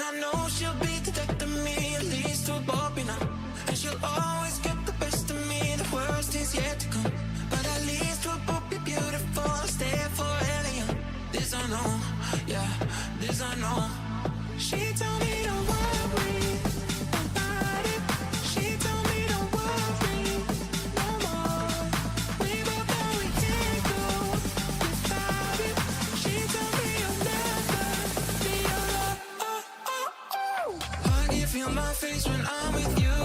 I know she'll be protecting me, at least we'll both be now. And she'll always get the best of me, the worst is yet to come. But at least we'll both be beautiful, stay forever young. This I know, yeah, this I know. She told me don't worry about it. She told me don't worry no more. We both know we can't go without it. She told me you'll never be alone. I can feel my face when I'm with you,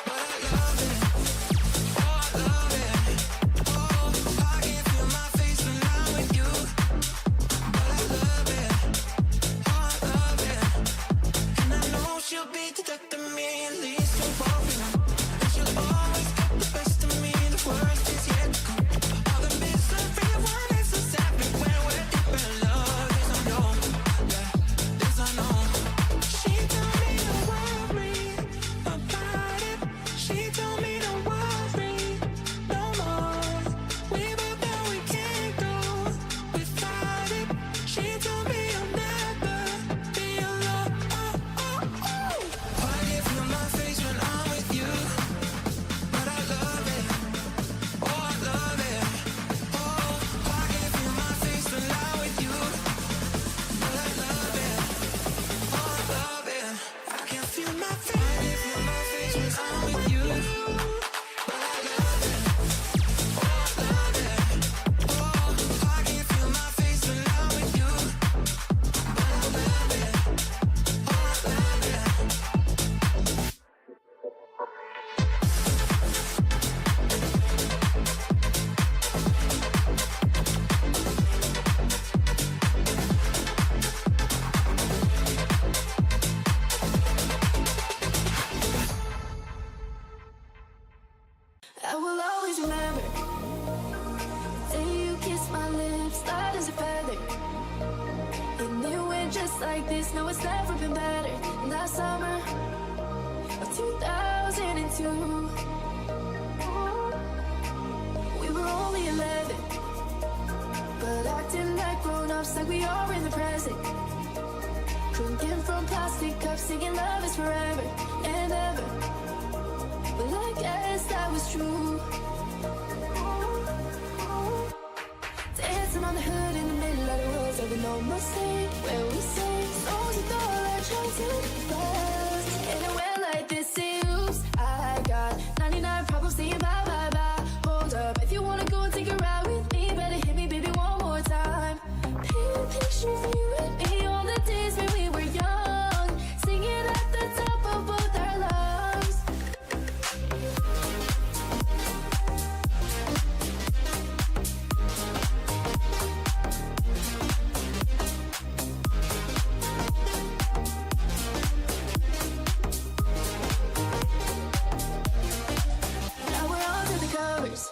but I love it. Oh, I love it. Oh, I can feel my face when I'm with you, but I love it. Oh, I love it. And I know she'll be protecting me, at least we're both in her. And she'll always get the best of me, the worst is yet to come. All the misery of one is so sad when we're deep in love. This I know, yeah, this I know. She told me don't worry about it. She told me don't worry no more. We both know we can't go without it. She told me you'll never be alone. I can feel my face when I'm with you, but I love it. Oh, I love it. Oh, I can feel my face when I'm with you, but I love it. Oh, I love it. I can feel my face when I'm with you, but I love it. Oh, I love it. Oh, I can feel my face when I'm with you, but I love it. Oh, I love it. I will always remember the day you kissed my lips, light as a feather. And it went just like this, no, it's never been better. That summer of 2002, we were only 11, but acting like grown-ups, like we are in the present. Drinking from plastic cups, singing love is forever and ever. Well, I guess that was true. Dancing on the hood in the middle of the woods of an old Mustang, where we sang songs with all our childhood friends. And it went like this, oops, I got 99 problems saying bye, bye, bye. Hold up, if you wanna go and take a ride with me, better hit me, baby, one more time. Paint a picture of you and me on the days when we were young, singing at the top of both our lungs. Now we're on to the covers.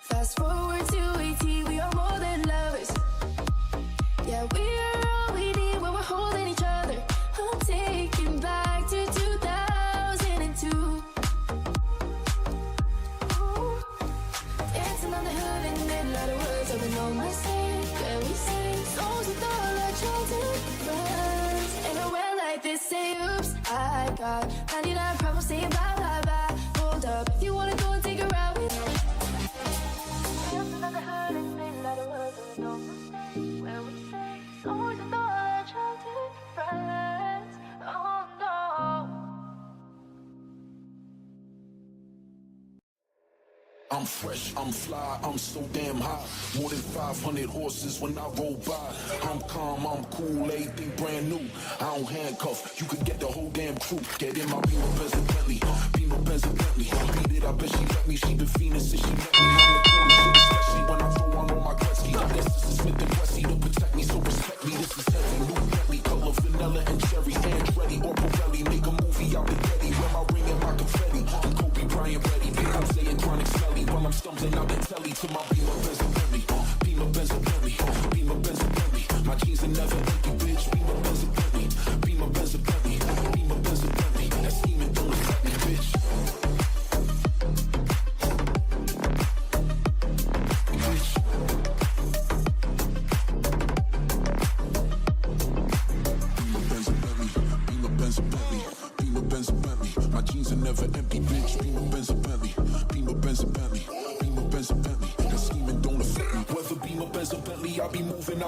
Fast forward to 18, we are more than lovers. Yeah, we are all we need when we're holding each other. I'm taking back to 2002. Dancing on the hood in the middle of the woods of an old Mustang, where we sang songs with all our childhood friends. And it went like this, say oops, I got 99 problems saying bye, bye, bye. Hold up, if you wanna go and take a ride with me. Dancing on the hood in the middle of the woods of an old Mustang, where we sang songs with all our childhood friends. Oh no. I'm fresh, I'm fly, I'm so damn high. More than 500 horses when I roll by. I'm calm, I'm cool, everything brand new. I don't handcuff, you could get the whole damn crew. Get in my Beamer, Benz, and Bentley. Beamer, Benz, and Bentley. Beat it, I bet she let me. She been fiending since she met me. I'm the coolest, especially when I throw on all my Gretzky. I guess this is Smith and Wessie to protect me, so respect me. This is heavy, new Bentley, color vanilla and cherry. Andretti or Pirelli, make a movie out the Getty. Wear my ring and my confetti. I'm Kobe Bryant ready, big Jose and chronic smelly. While I'm stumbling out the telly to my Beamer, Benz, and Bentley. Beamer, Benz, and Bentley. Beamer, Benz, and Bentley. My jeans are never empty, bitch. Beamer, Benz, and Bentley. Beamer, Benz, and Bentley. Beamer, Benz, and Bentley. That scheming don't affect me, bitch. Bitch. Benz or Bentley, I be moving,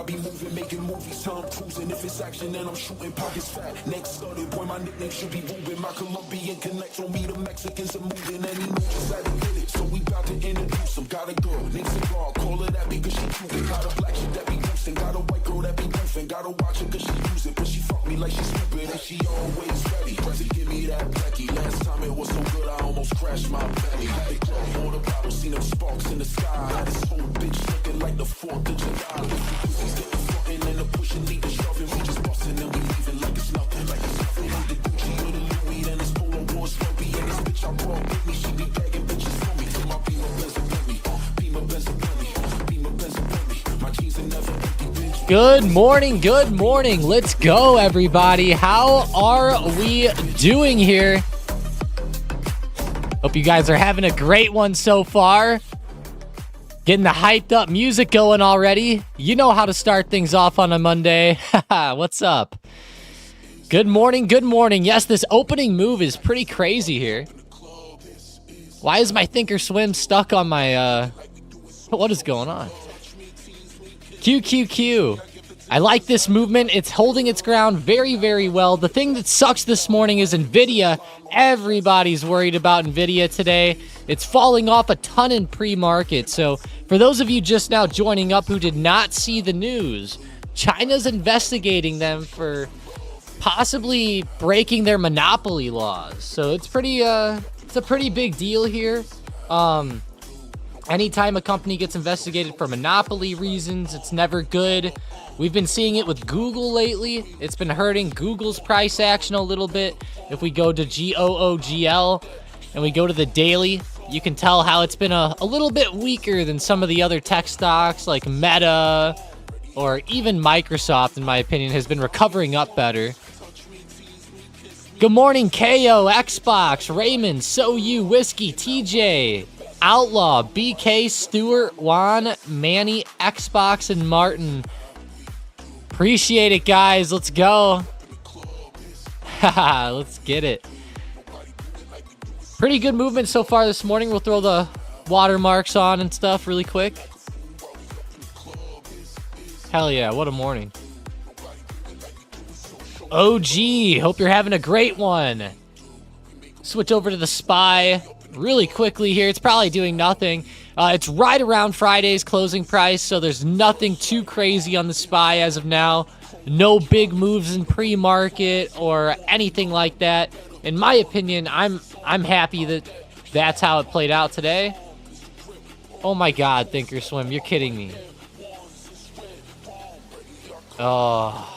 making movies, time cruising. If it's action, then I'm shooting, pockets fat. Next started, boy, my nickname should be Ruben. My Colombian connects on me, the Mexicans are moving, and he knows just how to get it. So we bout to introduce him. Got a girl, named Cigar, call her that because she cute. Got a black chick that be boosting, got a white girl that be goofing. Gotta watch her cause she use it, but she fuck me like she's stupid, and she always ready to give me that Becky. Last time it was so good, I almost crashed my belly. Had the club, all the bottles, seen them sparks in the sky. Had this whole bitch looking like the 4th of July. If the pussies get the frontin' and the pushing, need the shoving. We just bustin' and we leaving like it's nothing, like it's nothing. With the Gucci or the Louis, then it's Polo War Swampy. And this bitch I brought with me, she be begging bitches for me. For my Beamer Benz and Bentley, Beamer Benz and Bentley, Beamer Benz and Bentley. My jeans are never empty, bitch. Good morning, good morning. Let's go, everybody. How are we doing here? Hope you guys are having a great one so far. Getting the hyped up music going already. You know how to start things off on a Monday. What's up? Good morning, good morning. Yes, this opening move is pretty crazy here. Why is my Thinkorswim stuck on my, what is going on? QQQ. I like this movement. It's holding its ground very, very well. The thing that sucks this morning is NVIDIA. Everybody's worried about NVIDIA today. It's falling off a ton in pre-market. So for those of you just now joining up who did not see the news, China's investigating them for possibly breaking their monopoly laws. So it's it's a pretty big deal here. Anytime a company gets investigated for monopoly reasons, it's never good. We've been seeing it with Google lately. It's been hurting Google's price action a little bit. If we go to GOOGL and we go to the daily, you can tell how it's been a little bit weaker than some of the other tech stocks like Meta or even Microsoft, in my opinion, has been recovering up better. Good morning, KO, Xbox, Raymond, So You, Whiskey, TJ, Outlaw, BK, Stewart, Juan, Manny, Xbox, and Martin. Appreciate it, guys. Let's go. Haha, let's get it. Pretty good movement so far this morning. We'll throw the watermarks on and stuff really quick. Hell yeah, what a morning. OG, hope you're having a great one. Switch over to the SPY really quickly here. It's probably doing nothing. It's right around Friday's closing price, so there's nothing too crazy on the SPY as of now. No big moves in pre-market or anything like that. In my opinion, I'm happy that that's how it played out today. Oh my God, Thinkorswim, you're kidding me. Oh.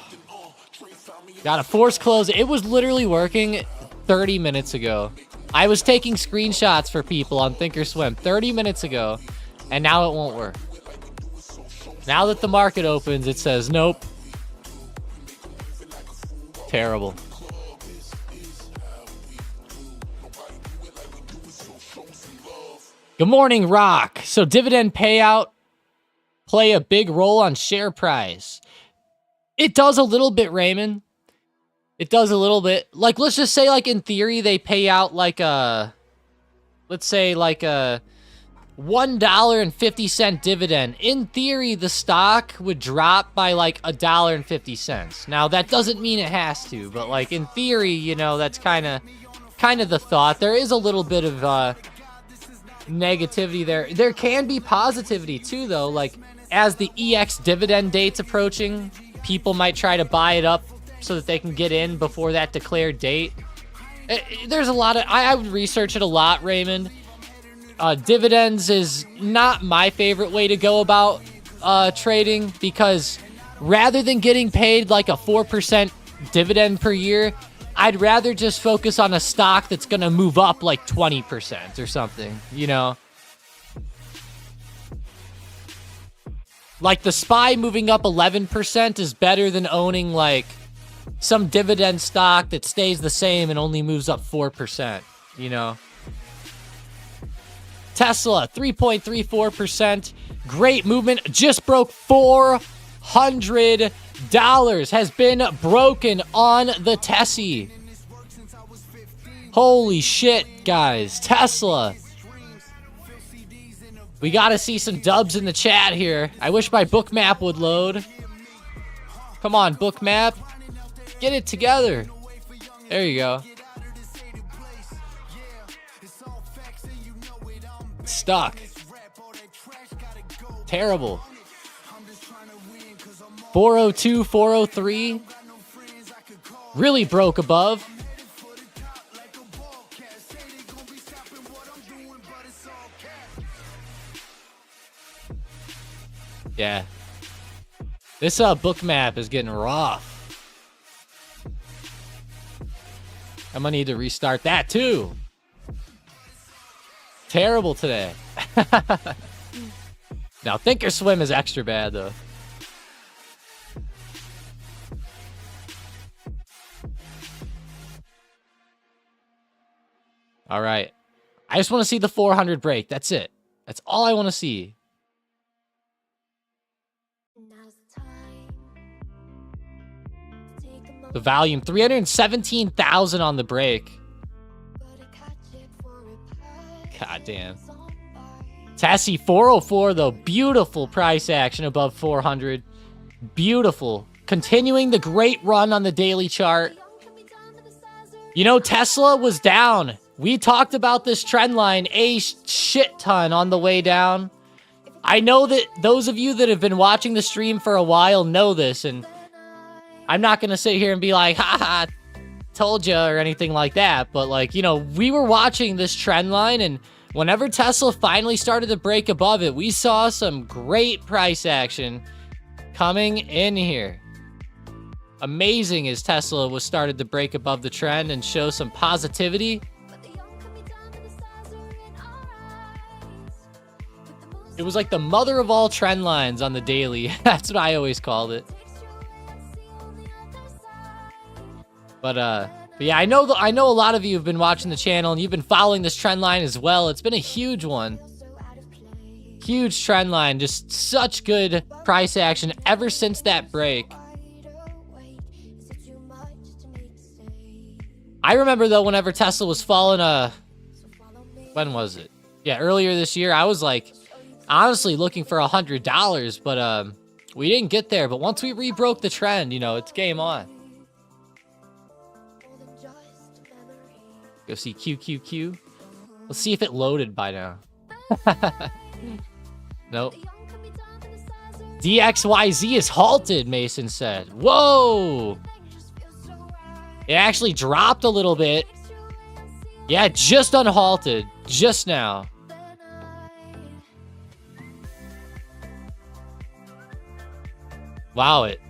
Got a force close. It was literally working 30 minutes ago. I was taking screenshots for people on Thinkorswim 30 minutes ago, and now it won't work. Now that the market opens, it says nope. Terrible. Good morning, Rock. So dividend payout play a big role on share price. It does a little bit, Raymond. It does a little bit. Like, let's just say, like, in theory, they pay out, like, let's say, like, a $1.50 dividend. In theory, the stock would drop by, like, $1.50. Now, that doesn't mean it has to, but, like, in theory, you know, that's kind of the thought. There is a little bit of, negativity there. There can be positivity, too, though. Like, as the EX dividend date's approaching, people might try to buy it up so that they can get in before that declared date. There's a lot of... I would research it a lot, Raymond. Dividends is not my favorite way to go about trading, because rather than getting paid like a 4% dividend per year, I'd rather just focus on a stock that's going to move up like 20% or something, you know? Like the SPY moving up 11% is better than owning like some dividend stock that stays the same and only moves up 4%, you know? Tesla, 3.34%. Great movement. Just broke $400. Has been broken on the Tessie. Holy shit, guys. Tesla. We gotta see some dubs in the chat here. I wish my book map would load. Come on, book map. Get it together. There you go. Stuck. Terrible. 402, 403. Really broke above. Yeah. This book map is getting rough. I'm gonna need to restart that too. Terrible today. Now, Thinkorswim is extra bad though. All right. I just want to see the 400 break. That's it. That's all I want to see. The volume, 317,000 on the break. God damn. Tessie 404 though, beautiful price action above 400. Beautiful. Continuing the great run on the daily chart. You know, Tesla was down. We talked about this trend line a shit ton on the way down. I know that those of you that have been watching the stream for a while know this, and I'm not going to sit here and be like, haha, told ya, or anything like that. But, like, you know, we were watching this trend line, and whenever Tesla finally started to break above it, we saw some great price action coming in here. Amazing as Tesla was started to break above the trend and show some positivity. It was like the mother of all trend lines on the daily. That's what I always called it. But yeah, I know a lot of you have been watching the channel and you've been following this trend line as well. It's been a huge one. Huge trend line. Just such good price action ever since that break. I remember though, whenever Tesla was falling, when was it? Yeah, earlier this year, I was like, honestly looking for $100, but we didn't get there. But once we rebroke the trend, you know, it's game on. Go see QQQ. Let's see if it loaded by now. Nope. DXYZ is halted, Mason said. Whoa! It actually dropped a little bit. Yeah, just unhalted. Just now. Wow, it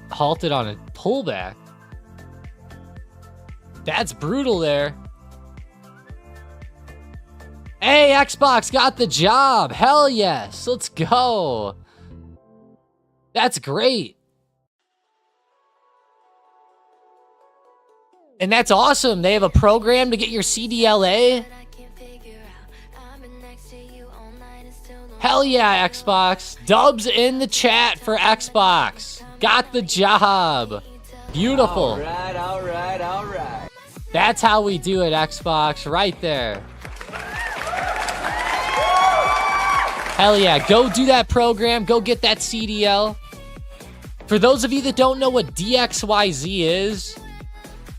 halted on a pullback. That's brutal there. Hey, Xbox got the job. Hell yes. Let's go. That's great. And that's awesome. They have a program to get your CDLA. Hell yeah, Xbox. Dubs in the chat for Xbox. Got the job. Beautiful. All right, all right, all right. That's how we do it, Xbox. Right there. Hell yeah. Go do that program. Go get that CDL. For those of you that don't know what DXYZ is,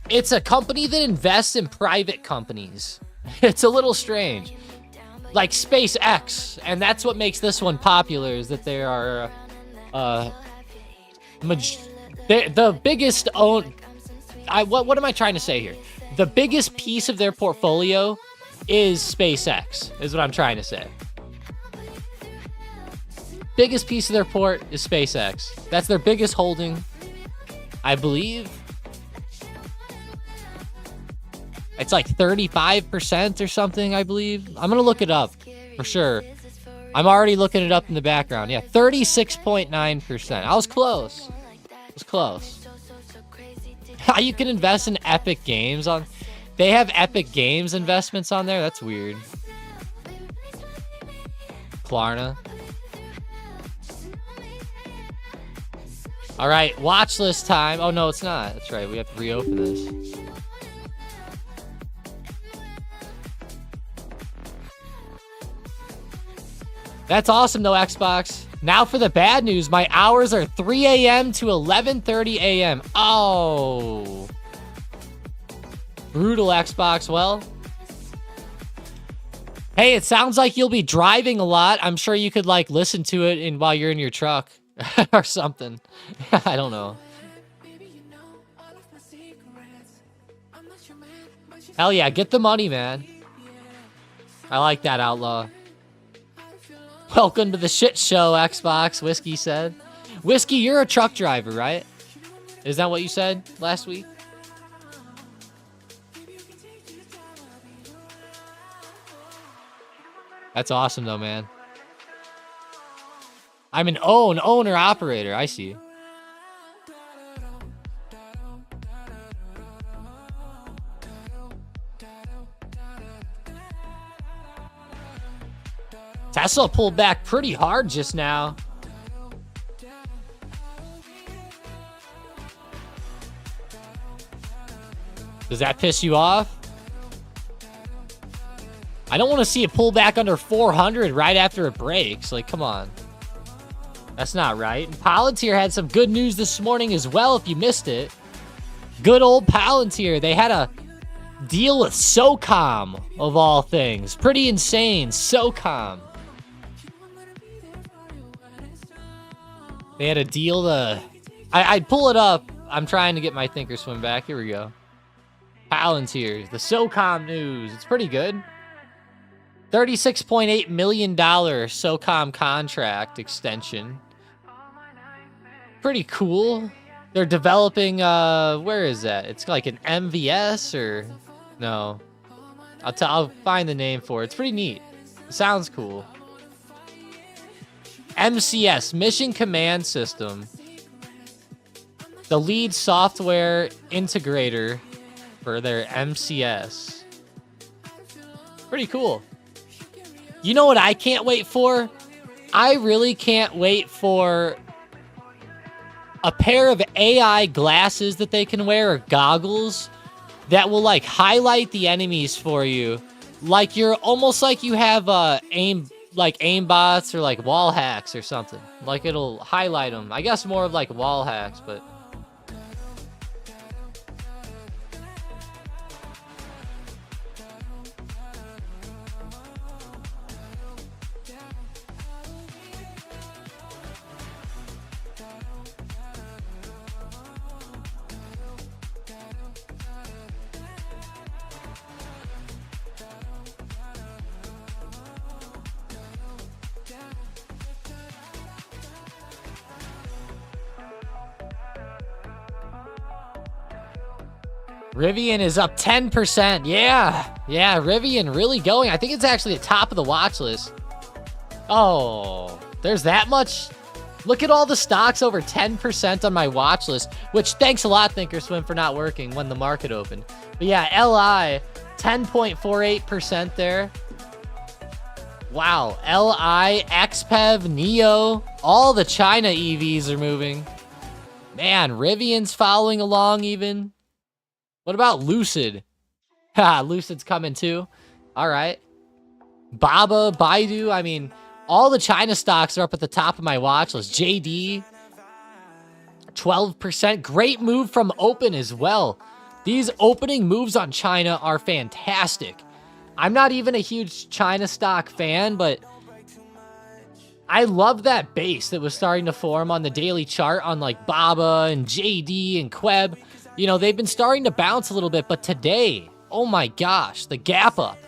it's a company that invests in private companies. It's a little strange. Like SpaceX, and that's what makes this one popular, is that they are the biggest own. What am I trying to say here? The biggest piece of their portfolio is SpaceX, is what I'm trying to say. Biggest piece of their port is SpaceX. That's their biggest holding, I believe. It's like 35% or something, I believe. I'm going to look it up for sure. I'm already looking it up in the background. Yeah, 36.9%. I was close. I was close. How you can invest in Epic Games on... They have Epic Games investments on there? That's weird. Klarna. All right, watch list time. Oh, no, it's not. That's right. We have to reopen this. That's awesome, though, Xbox. Now for the bad news. My hours are 3 a.m. to 11:30 a.m. Oh. Brutal, Xbox. Well. Hey, it sounds like you'll be driving a lot. I'm sure you could, like, listen to it while you're in your truck or something. I don't know. Hell yeah, get the money, man. I like that, Outlaw. Welcome to the shit show, Xbox, Whiskey said. Whiskey, you're a truck driver, right? Is that what you said last week? That's awesome, though, man. I'm an owner-operator. I see. Tesla pulled back pretty hard just now. Does that piss you off? I don't want to see it pull back under 400 right after it breaks. Like, come on. That's not right. And Palantir had some good news this morning as well, if you missed it. Good old Palantir. They had a deal with SOCOM, of all things. Pretty insane. SOCOM. They had a deal to... I'd pull it up. I'm trying to get my thinkorswim back. Here we go. Palantir. The SOCOM news. It's pretty good. $36.8 million SOCOM contract extension. Pretty cool. They're developing, where is that? It's like an MVS or... No. I'll find the name for it. It's pretty neat. It sounds cool. MCS, Mission Command System. The lead software integrator for their MCS. Pretty cool. You know what I can't wait for? I really can't wait for a pair of AI glasses that they can wear, or goggles, that will, like, highlight the enemies for you. Like, you're almost like you have aimbots or, like, wall hacks or something. Like, it'll highlight them. I guess more of, like, wall hacks, but... Rivian is up 10%. Yeah, Rivian really going. I think it's actually the top of the watch list. Oh, there's that much. Look at all the stocks over 10% on my watch list, which thanks a lot, Thinkorswim, for not working when the market opened. But yeah, LI, 10.48% there. Wow, LI, XPEV, NEO, all the China EVs are moving. Man, Rivian's following along even. What about Lucid? Ha, Lucid's coming too. All right. Baba, Baidu. I mean, all the China stocks are up at the top of my watch list. JD, 12%. Great move from Open as well. These opening moves on China are fantastic. I'm not even a huge China stock fan, but I love that base that was starting to form on the daily chart on like Baba and JD and Queb. You know, they've been starting to bounce a little bit, but today, oh my gosh, the gap up.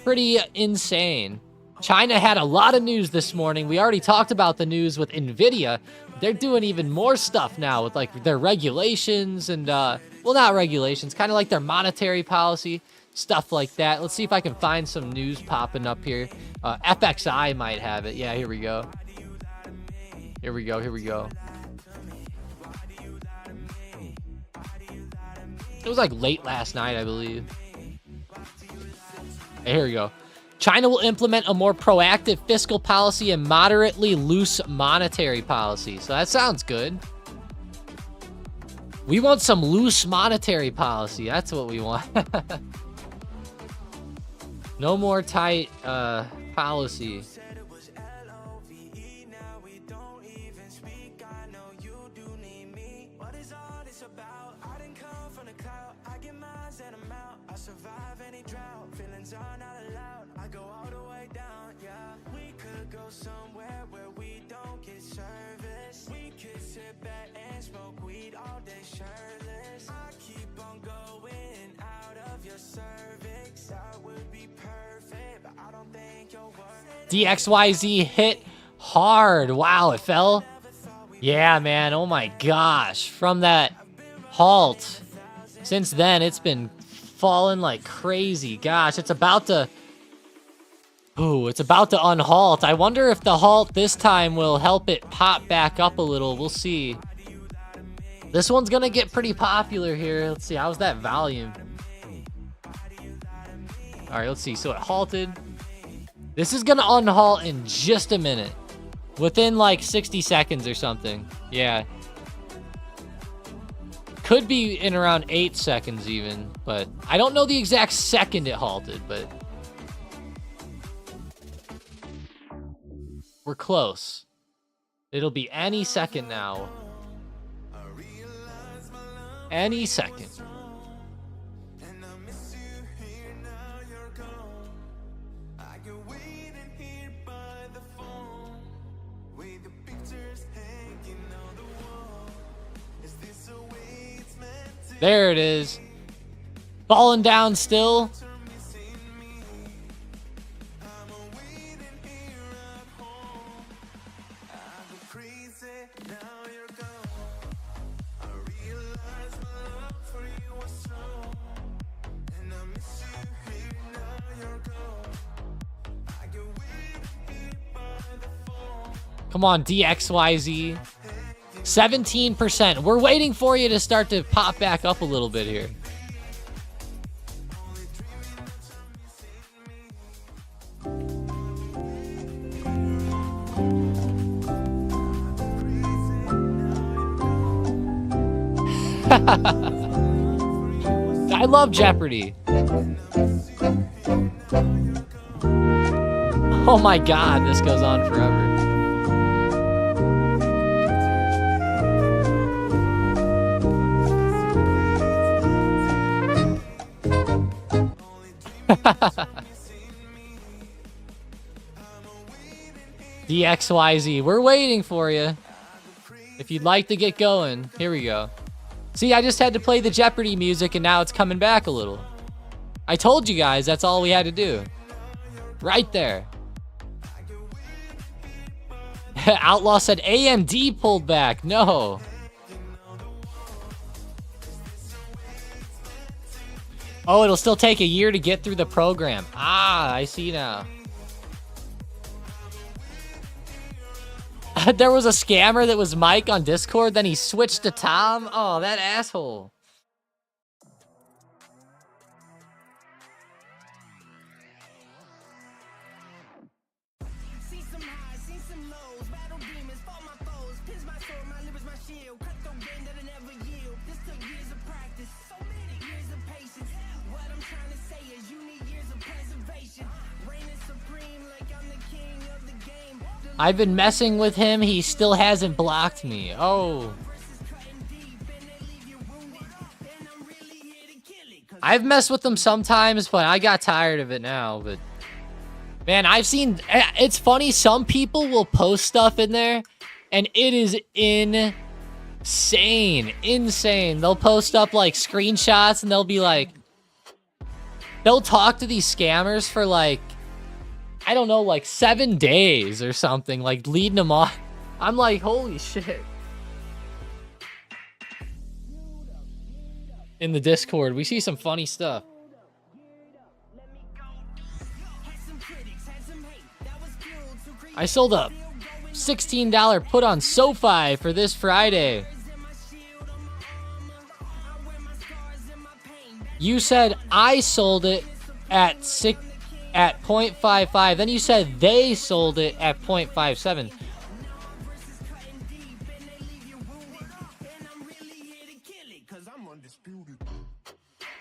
Pretty insane. China had a lot of news this morning. We already talked about the news with NVDA. They're doing even more stuff now with like their regulations and, well, not regulations, kind of like their monetary policy, stuff like that. Let's see if I can find some news popping up here. FXI might have it. Yeah, here we go. Here we go. It was like late last night, I believe. Hey, here we go. China will implement a more proactive fiscal policy and moderately loose monetary policy. So that sounds good. We want some loose monetary policy. That's what we want. No more tight policy. about. I didn't come from the cloud. I get mines and I'm out. I survive any drought. Feelings are not allowed. I go all the way down, yeah. We could go somewhere where we don't get service. We could sit back and smoke weed all day shirtless. I keep on going out of your cervix. That would be perfect, but I don't think you're worth it. DXYZ hit hard. Wow, it fell. Yeah, man. Oh my gosh. From that halt, since then, it's been falling like crazy. Gosh, it's about to... Ooh, it's about to unhalt. I wonder if the halt this time will help it pop back up a little. We'll see. This one's gonna get pretty popular here. Let's see. How's that volume? All right, let's see. So it halted. This is gonna unhalt in just a minute. Within like 60 seconds or something. Yeah. Could be in around 8 seconds even, but I don't know the exact second it halted, but we're close. It'll be any second now. Any second. There it is. Falling down still. Come on, DXYZ. 17%. We're waiting for you to start to pop back up a little bit here. I love Jeopardy. Oh my God, this goes on forever. DXYZ, we're waiting for you. If you'd like to get going, here we go. See, I just had to play the Jeopardy music and now it's coming back a little. I told you guys that's all we had to do. Right there. Outlaw said AMD pulled back. No. Oh, it'll still take a year to get through the program. Ah, I see now. There was a scammer that was Mike on Discord, then he switched to Tom. Oh, that asshole. I've been messing with him. He still hasn't blocked me. Oh. I've messed with him sometimes, but I got tired of it now. But man, I've seen... It's funny. Some people will post stuff in there, and it is insane. Insane. They'll post up, like, screenshots, and they'll be like... They'll talk to these scammers for, like... I don't know, like 7 days or something, like leading them on. I'm like, holy shit. In the Discord, we see some funny stuff. I sold a $16 put on SoFi for this Friday. You said I sold it at 0.55. Then you said they sold it at 0.57.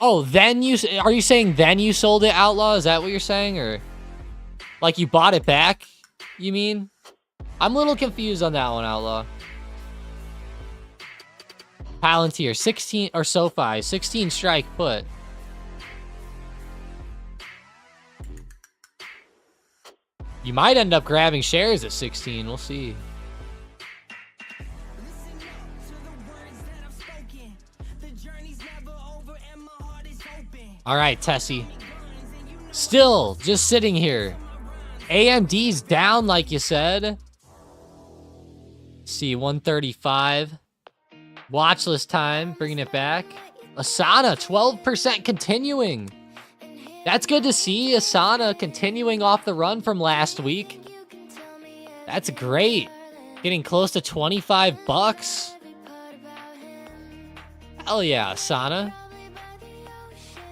Oh, then you... Are you saying then you sold it, Outlaw? Is that what you're saying? Or like you bought it back, you mean? I'm a little confused on that one, Outlaw. Palantir, 16, or SoFi, 16 strike put. You might end up grabbing shares at 16. We'll see. All right, Tessie. Still just sitting here. AMD's down, like you said. Let's see, 135. Watch list time, bringing it back. Asana, 12% continuing. That's good to see. Asana continuing off the run from last week. That's great. Getting close to 25 bucks. Hell yeah, Asana.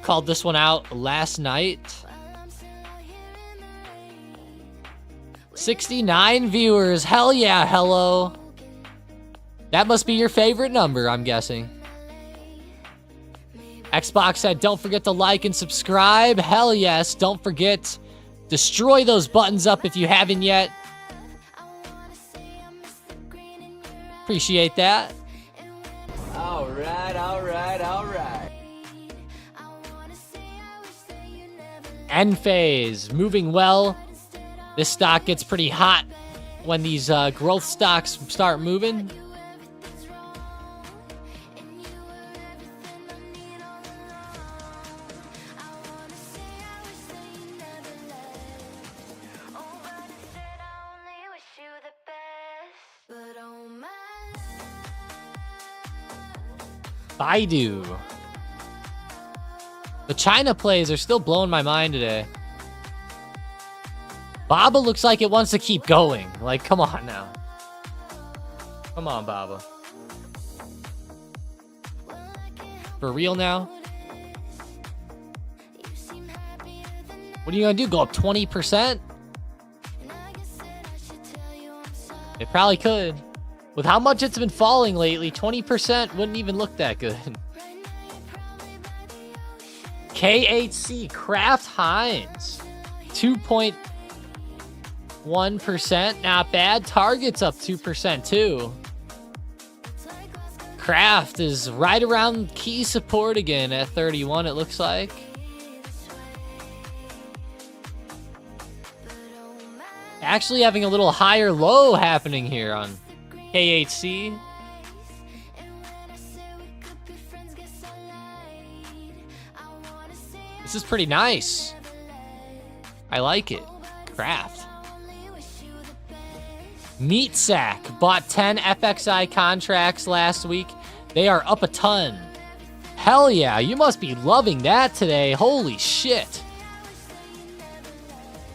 Called this one out last night. 69 viewers. Hell yeah, hello. That must be your favorite number, I'm guessing. Xbox said, don't forget to like and subscribe. Hell yes, don't forget. Destroy those buttons up if you haven't yet. Appreciate that. Alright, alright, alright. Enphase, moving well. This stock gets pretty hot when these growth stocks start moving. Baidu. The China plays are still blowing my mind today. Baba looks like it wants to keep going. Like, come on now. Come on, Baba. For real now? What are you gonna do? Go up 20%? It probably could. With how much it's been falling lately, 20% wouldn't even look that good. KHC, Kraft Heinz, 2.1%, not bad. Target's up 2% too. Kraft is right around key support again at 31, it looks like. Actually having a little higher low happening here on KHC. This is pretty nice. I like it. Kraft. Meat Sack bought 10 FXI contracts last week. They are up a ton. Hell yeah, you must be loving that today. Holy shit.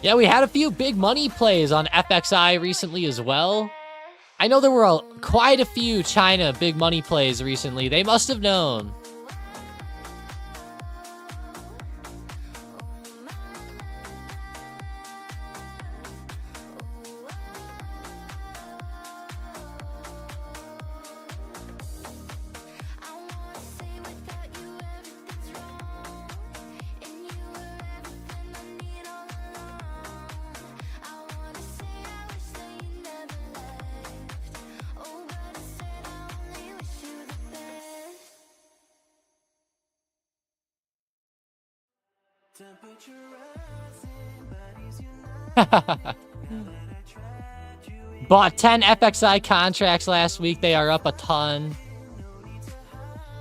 Yeah, we had a few big money plays on FXI recently as well. I know there were quite a few China big money plays recently. They must have known. Bought 10 FXI contracts last week. They are up a ton.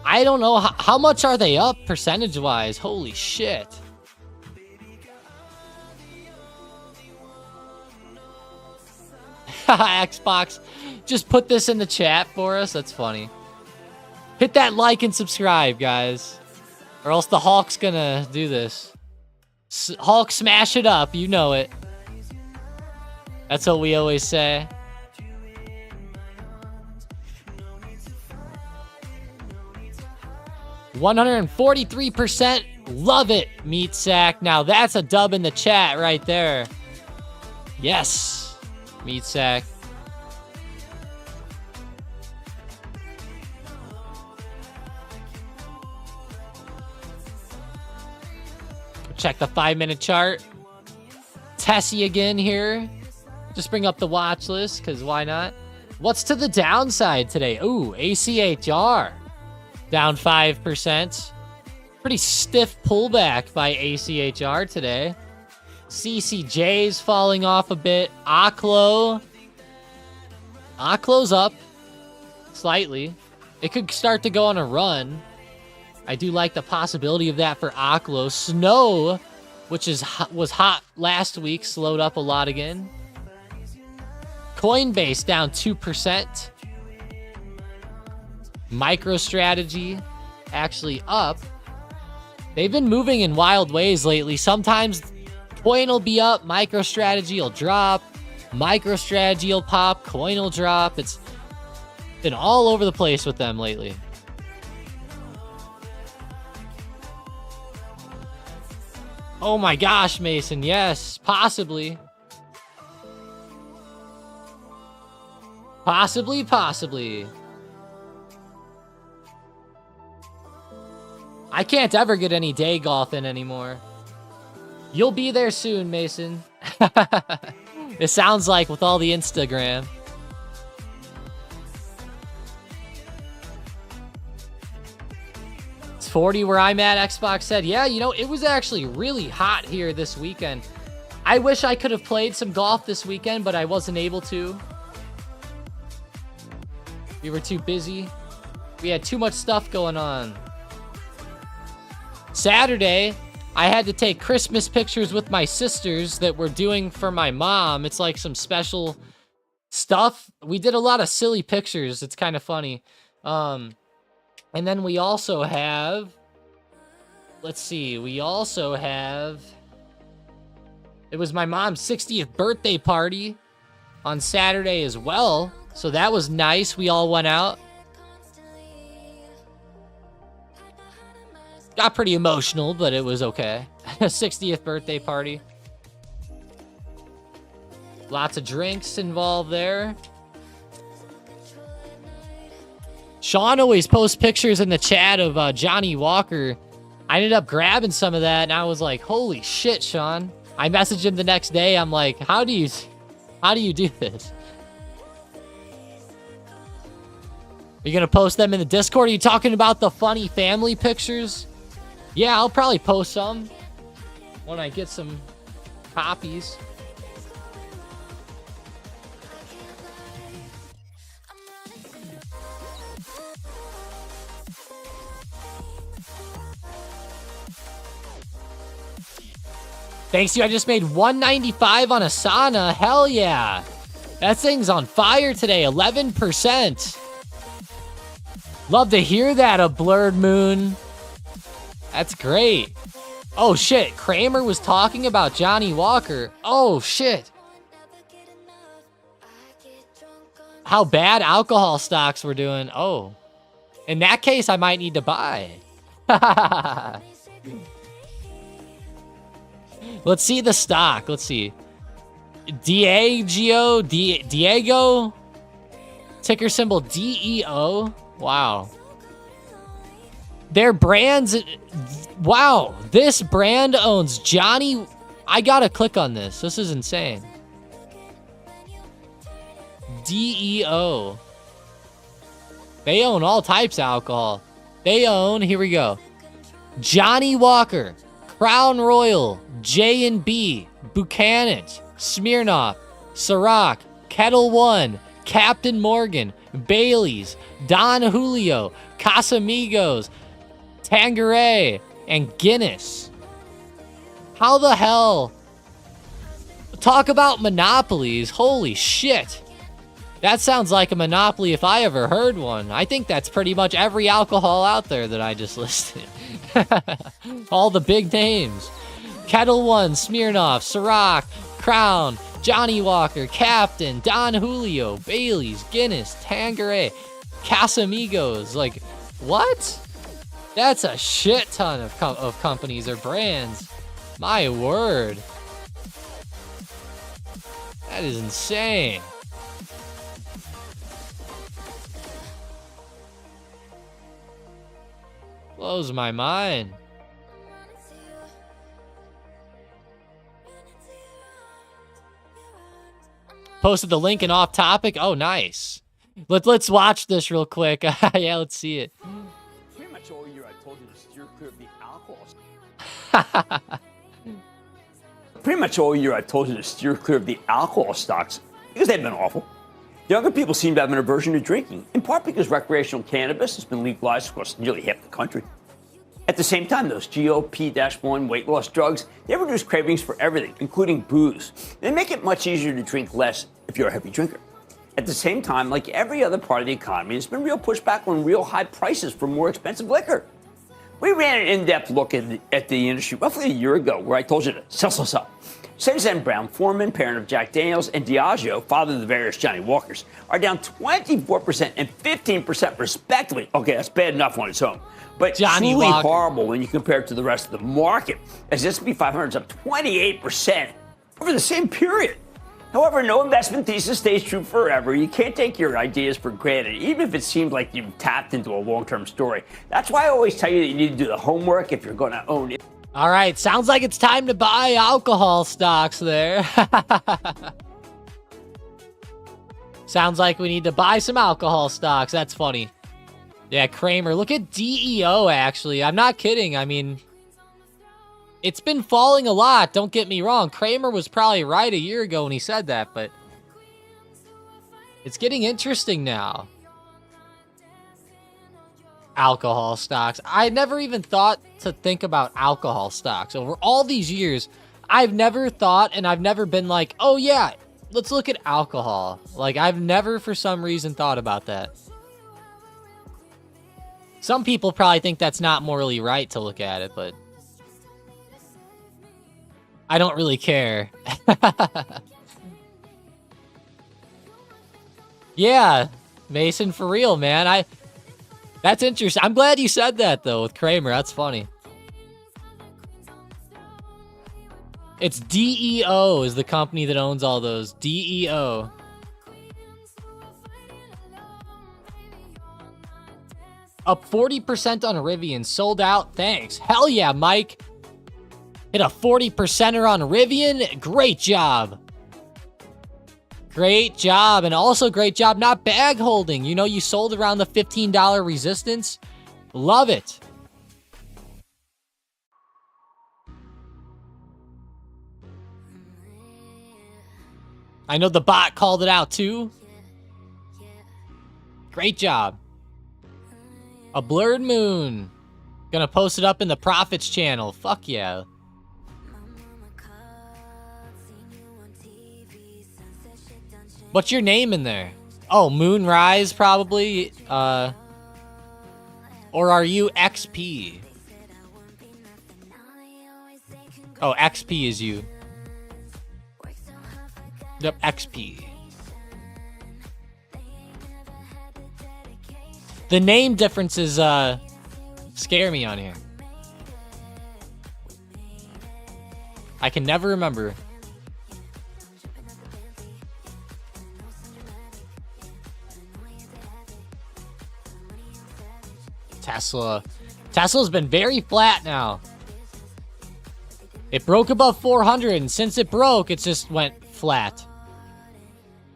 I don't know. How much are they up percentage-wise? Holy shit. Xbox, just put this in the chat for us. That's funny. Hit that like and subscribe, guys. Or else the Hulk's gonna do this. Hulk, smash it up. You know it. That's what we always say. $143%. Love it, Meat Sack. Now that's a dub in the chat right there. Yes, Meat Sack. Check the 5-minute chart. Tessie again here. Just bring up the watch list, because why not? What's to the downside today? Ooh, ACHR. Down 5%. Pretty stiff pullback by ACHR today. CCJ's falling off a bit. Aklo. Aklo's up slightly. It could start to go on a run. I do like the possibility of that for Aklo. Snow, which was hot last week, slowed up a lot again. Coinbase down 2%. MicroStrategy actually up. They've been moving in wild ways lately. Sometimes coin will be up, MicroStrategy will drop, MicroStrategy will pop, coin will drop. It's been all over the place with them lately. Oh my gosh, Mason. Yes, possibly. Possibly. I can't ever get any day golf in anymore. You'll be there soon, Mason. It sounds like with all the Instagram. It's 40 where I'm at, Xbox said. Yeah, you know, it was actually really hot here this weekend. I wish I could have played some golf this weekend, but I wasn't able to. We were too busy. We had too much stuff going on. Saturday, I had to take Christmas pictures with my sisters that we're doing for my mom. It's like some special stuff. We did a lot of silly pictures. It's kind of funny. And then we also have... Let's see. We also have... It was my mom's 60th birthday party on Saturday as well. So that was nice. We all went out. Got pretty emotional, but it was okay. 60th birthday party. Lots of drinks involved there. Sean always posts pictures in the chat of Johnny Walker. I ended up grabbing some of that, and I was like, holy shit, Sean. I messaged him the next day. I'm like, how do you do this? Are you going to post them in the Discord? Are you talking about the funny family pictures? Yeah, I'll probably post some when I get some copies. Thanks to you, I just made 195 on Asana. Hell yeah. That thing's on fire today, 11%. Love to hear that, a blurred moon. That's great. Oh, shit. Kramer was talking about Johnny Walker. Oh, shit. How bad alcohol stocks were doing. Oh. In that case, I might need to buy. Let's see the stock. Let's see. Diego. Ticker symbol DEO. Wow. Their brands, wow, this brand owns Johnny. I gotta click on this. This is insane. DEO. They own all types of alcohol. They own, here we go, Johnny Walker, Crown Royal, J&B, Buchanan, Smirnoff, Ciroc, Kettle One, Captain Morgan, Bailey's, Don Julio, Casamigos, Tanqueray, and Guinness. How the hell? Talk about monopolies. Holy shit. That sounds like a monopoly if I ever heard one. I think that's pretty much every alcohol out there that I just listed. All the big names. Kettle One, Smirnoff, Ciroc, Crown, Johnny Walker, Captain, Don Julio, Bailey's, Guinness, Tanqueray, Casamigos. Like, what? That's a shit ton of companies or brands. My word. That is insane. Blows my mind. Posted the link in off topic. Oh, nice. Let's watch this real quick. Yeah, let's see it. clear of the alcohol. Pretty much all year I've told you to steer clear of the alcohol stocks because they've been awful. Younger people seem to have an aversion to drinking, in part because recreational cannabis has been legalized across nearly half the country. At the same time, those GLP-1 weight loss drugs, they reduce cravings for everything, including booze. They make it much easier to drink less if you're a heavy drinker. At the same time, like every other part of the economy, there's been real pushback on real high prices for more expensive liquor. We ran an in-depth look at the industry roughly a year ago, where I told you to sell. Since then, Brown-Forman, parent of Jack Daniels, and Diageo, father of the various Johnny Walkers, are down 24% and 15% respectively. Okay, that's bad enough on its own, but Johnny truly Walker. horrible when you compare it to the rest of the market, as the S&P 500 is up 28% over the same period. However, no investment thesis stays true forever. You can't take your ideas for granted, even if it seems like you've tapped into a long-term story. That's why I always tell you that you need to do the homework if you're going to own it. All right, sounds like it's time to buy alcohol stocks there. Sounds like we need to buy some alcohol stocks. That's funny. Yeah, Kramer. Look at DEO, actually. I'm not kidding. I mean, it's been falling a lot. Don't get me wrong. Kramer was probably right a year ago when he said that, but it's getting interesting now. Alcohol stocks. I never even thought to think about alcohol stocks. Over all these years, I've never thought, and I've never been like, oh yeah, let's look at alcohol. Like, I've never for some reason thought about that. Some people probably think that's not morally right to look at it, but I don't really care. Yeah, Mason, for real, man. That's interesting. I'm glad you said that, though, with Kramer. That's funny. It's DEO is the company that owns all those. DEO. Up 40% on Rivian. Sold out. Thanks. Hell yeah, Mike. Hit a 40%er on Rivian. Great job. Great job. And also great job not bag holding. You know, you sold around the $15 resistance. Love it. I know the bot called it out too. Great job. A blurred moon. Gonna post it up in the Profits channel. Fuck yeah. What's your name in there? Oh, Moonrise, probably. Or are you XP? Oh, XP is you. Yep, XP. The name differences, scare me on here. I can never remember. Tesla's been very flat now. It broke above 400, and since it broke, it just went flat.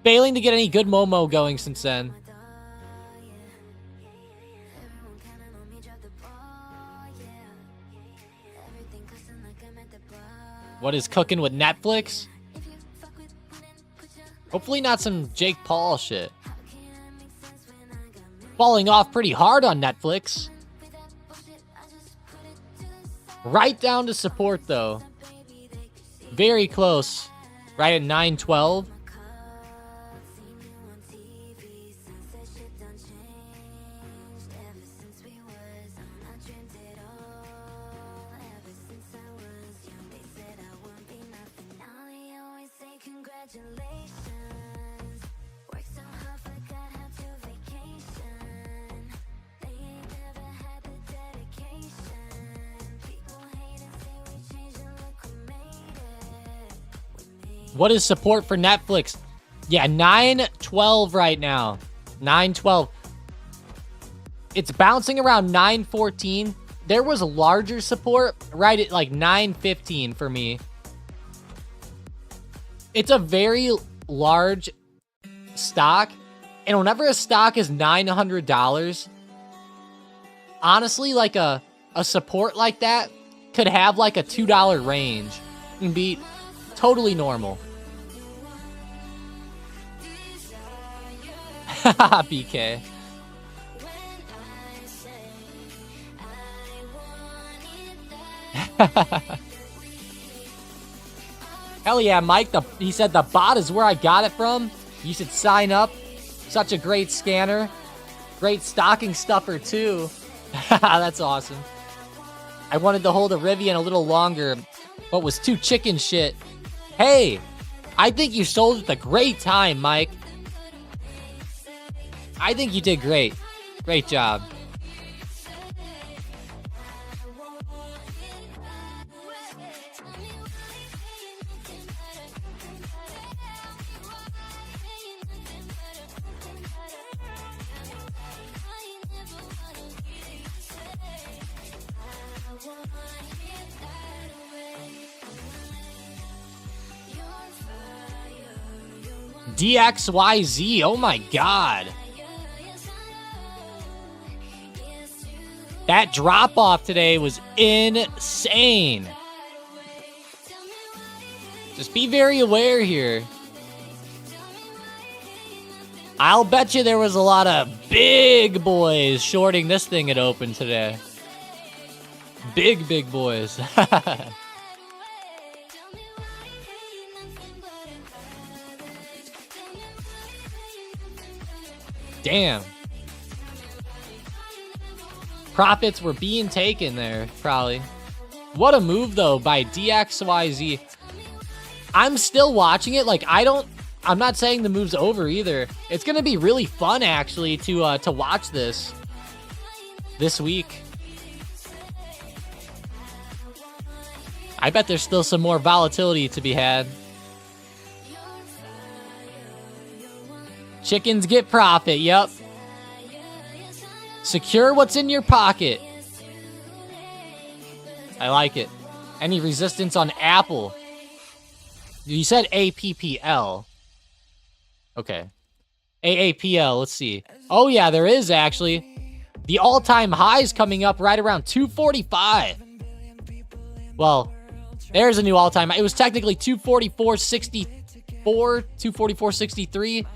Failing to get any good Momo going since then. What is cooking with Netflix? Hopefully not some Jake Paul shit. Falling off pretty hard on Netflix. Right down to support, though. Very close. Right at 912. What is support for Netflix? Yeah, 912 right now. 912. It's bouncing around 914. There was larger support right at like 915 for me. It's a very large stock. And whenever a stock is $900, honestly, like a a support like that could have like a $2 range and be totally normal. BK. Hell yeah, Mike. He said the bot is where I got it from. You should sign up. Such a great scanner. Great stocking stuffer, too. That's awesome. I wanted to hold a Rivian a little longer, but was too chicken shit. Hey, I think you sold it a great time, Mike. I think you did great. Great job. DXYZ, oh my god. That drop-off today was insane. Just be very aware here. I'll bet you there was a lot of big boys shorting this thing at open today. Big boys. Damn. Profits were being taken there, probably. What a move, though, by DXYZ. I'm still watching it. Like, I'm not saying the move's over either. It's going to be really fun, actually, to watch this week. I bet there's still some more volatility to be had. Chickens get profit, yep. Secure what's in your pocket. I like it. Any resistance on Apple? You said APPL. Okay. AAPL, let's see. Oh yeah, there is actually. The all-time high is coming up right around 245. Well, there's a new all-time high. It was technically 244.64, 244.63.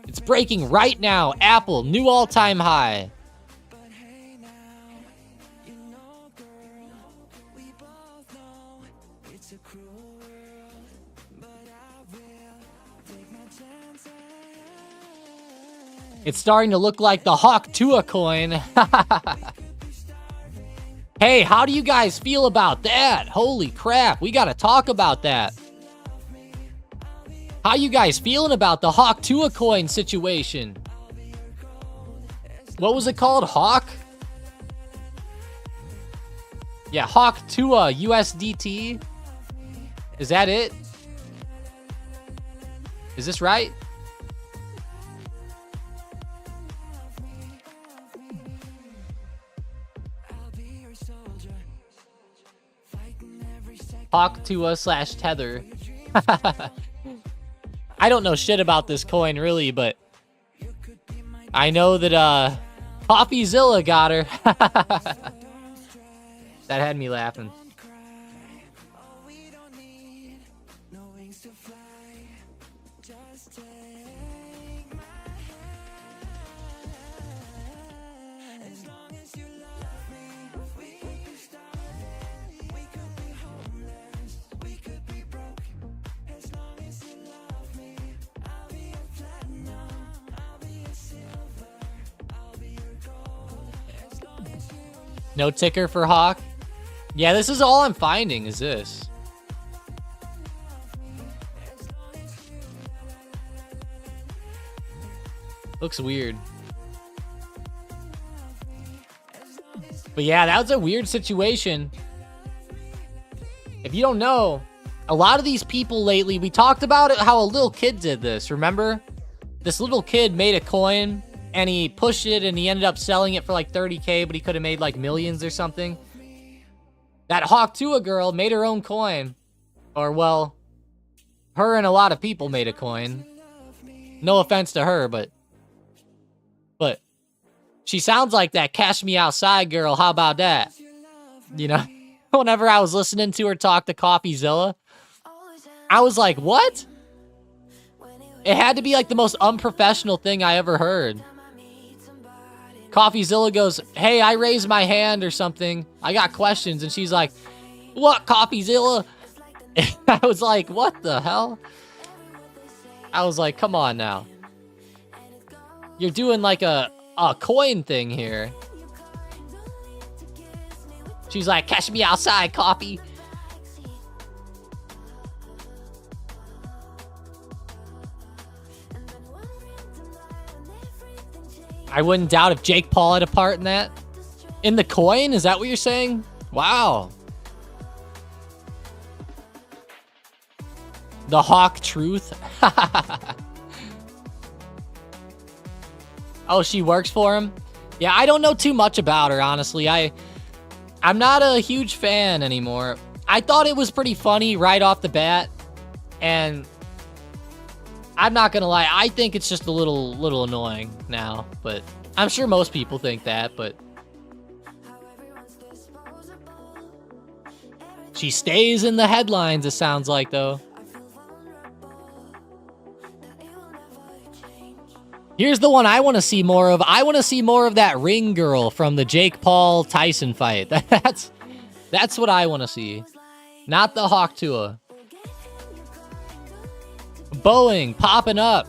It's breaking right now. Apple, new all-time high. It's starting to look like the Hawk Tua coin. Hey, how do you guys feel about that? Holy crap, we gotta talk about that. How you guys feeling about the Hawk Tua coin situation? What was it called? Hawk? Yeah, Hawk Tua USDT. Is that it? Is this right? Hawk Tua / Tether. I don't know shit about this coin, really, but I know that CoffeeZilla got her. That had me laughing. No ticker for Hawk? Yeah, this is all I'm finding, is this. Looks weird. But yeah, that was a weird situation. If you don't know, a lot of these people lately, we talked about it, how a little kid did this, remember? This little kid made a coin, and he pushed it, and he ended up selling it for like 30K, but he could have made like millions or something. That Hawk Tua girl made her own coin. Or, well, her and a lot of people made a coin. No offense to her, but she sounds like that Cash Me Outside girl. How about that? You know, whenever I was listening to her talk to CoffeeZilla, I was like, what? It had to be like the most unprofessional thing I ever heard. CoffeeZilla goes, hey, I raised my hand or something. I got questions. And she's like, what, CoffeeZilla? I was like, what the hell? I was like, come on now. You're doing like a coin thing here. She's like, catch me outside, Coffee. I wouldn't doubt if Jake Paul had a part in that. In the coin? Is that what you're saying? Wow. The Hawk Truth. Oh, she works for him? Yeah, I don't know too much about her, honestly. I'm not a huge fan anymore. I thought it was pretty funny right off the bat. And I'm not gonna lie, I think it's just a little annoying now. But I'm sure most people think that, but she stays in the headlines, it sounds like, though. Here's the one I want to see more of. I want to see more of that ring girl from the Jake Paul Tyson fight. That's what I want to see. Not the Hawk Tua. Boeing popping up.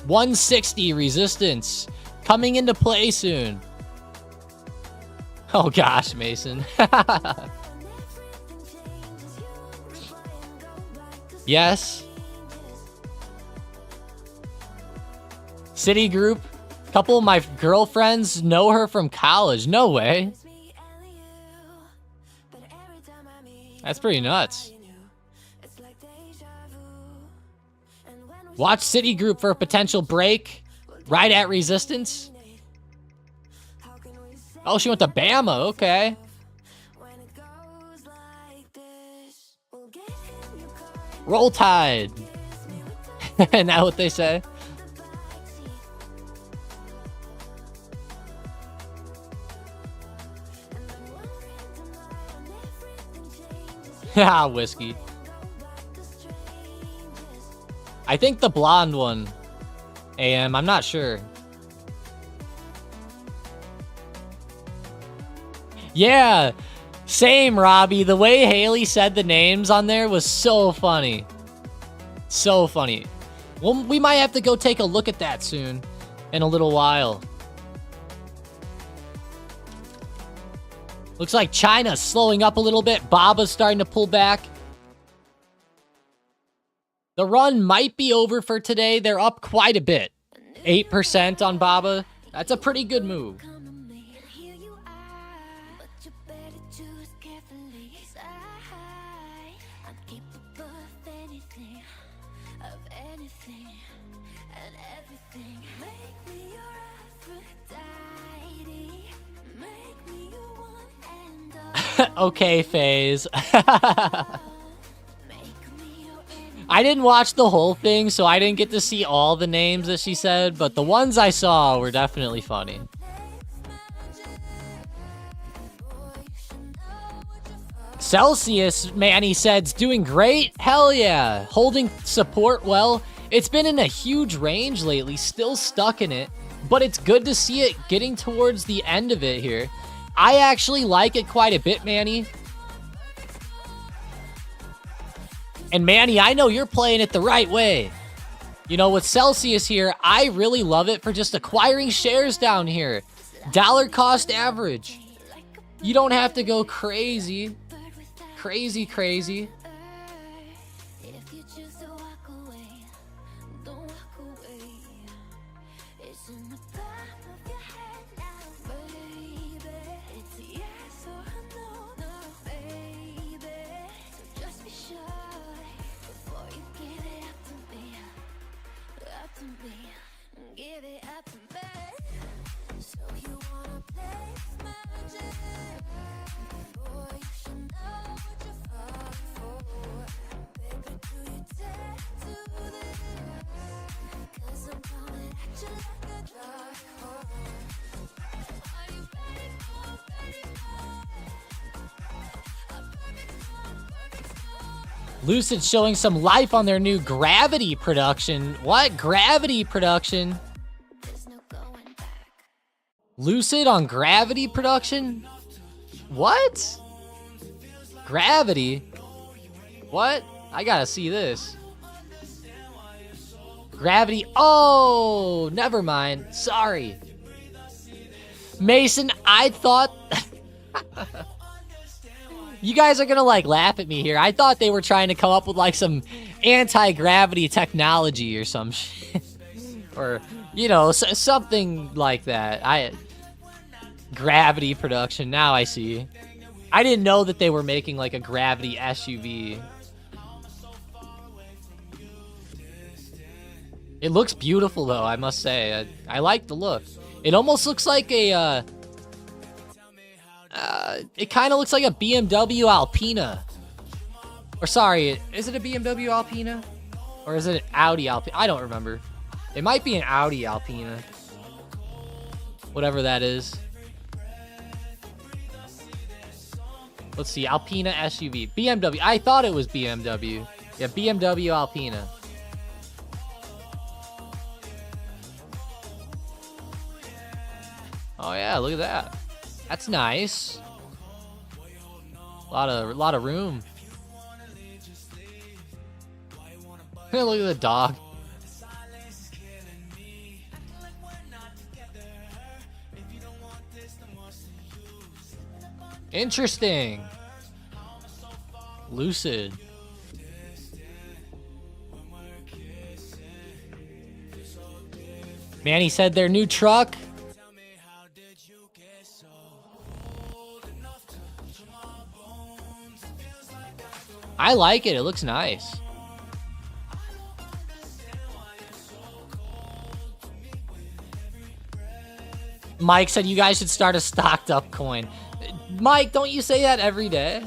160 resistance coming into play soon. Oh gosh, Mason. Yes. Citigroup. A couple of my girlfriends know her from college. No way. That's pretty nuts. Watch Citigroup for a potential break. Right at resistance. Oh, she went to Bama. Okay. Roll Tide. Isn't that what they say? Yeah, whiskey. I think the blonde one. AM, I'm not sure. Yeah, same, Robbie. The way Haley said the names on there was so funny. So funny. Well, we might have to go take a look at that soon. In a little while. Looks like China's slowing up a little bit. Baba's starting to pull back. The run might be over for today. They're up quite a bit. 8% on Baba. That's a pretty good move. Okay, FaZe. I didn't watch the whole thing, so I didn't get to see all the names that she said, but the ones I saw were definitely funny. Celsius, man, he said, is doing great. Hell yeah. Holding support well. It's been in a huge range lately, still stuck in it, but it's good to see it getting towards the end of it here. I actually like it quite a bit, Manny. And Manny, I know you're playing it the right way. You know, with Celsius here, I really love it for just acquiring shares down here. Dollar cost average. You don't have to go crazy. Crazy. Give it up to me. So you wanna play magic? Boy, you should know what you're falling for. Lucid showing some life on their new gravity production. What? Gravity production? Lucid on gravity production? What? Gravity? What? I gotta see this. Gravity. Oh, never mind. Sorry. Mason, I thought... You guys are gonna like laugh at me here. I thought they were trying to come up with like some anti-gravity technology or some shit. Or, you know, something like that. Gravity production, now I see. I didn't know that they were making like a gravity SUV. It looks beautiful though, I must say. I like the look. It almost looks like a, it kind of looks like a BMW Alpina. Or sorry, is it a BMW Alpina? Or is it an Audi Alpina? I don't remember. It might be an Audi Alpina. Whatever that is. Let's see, Alpina SUV. BMW, I thought it was BMW. Yeah, BMW Alpina. Oh yeah, look at that. That's nice. A lot of room. Look at the dog. Interesting. Lucid. Manny said their new truck. I like it. It looks nice. Mike said you guys should start a stocked up coin. Mike, don't you say that every day?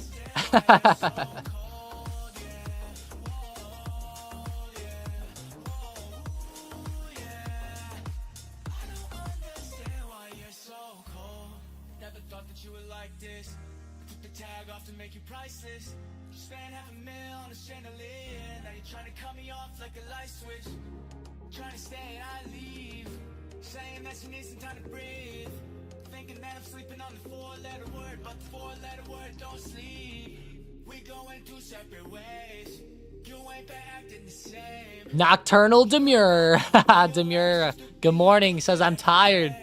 Nocturnal Demure. Demure, good morning. Says I'm tired.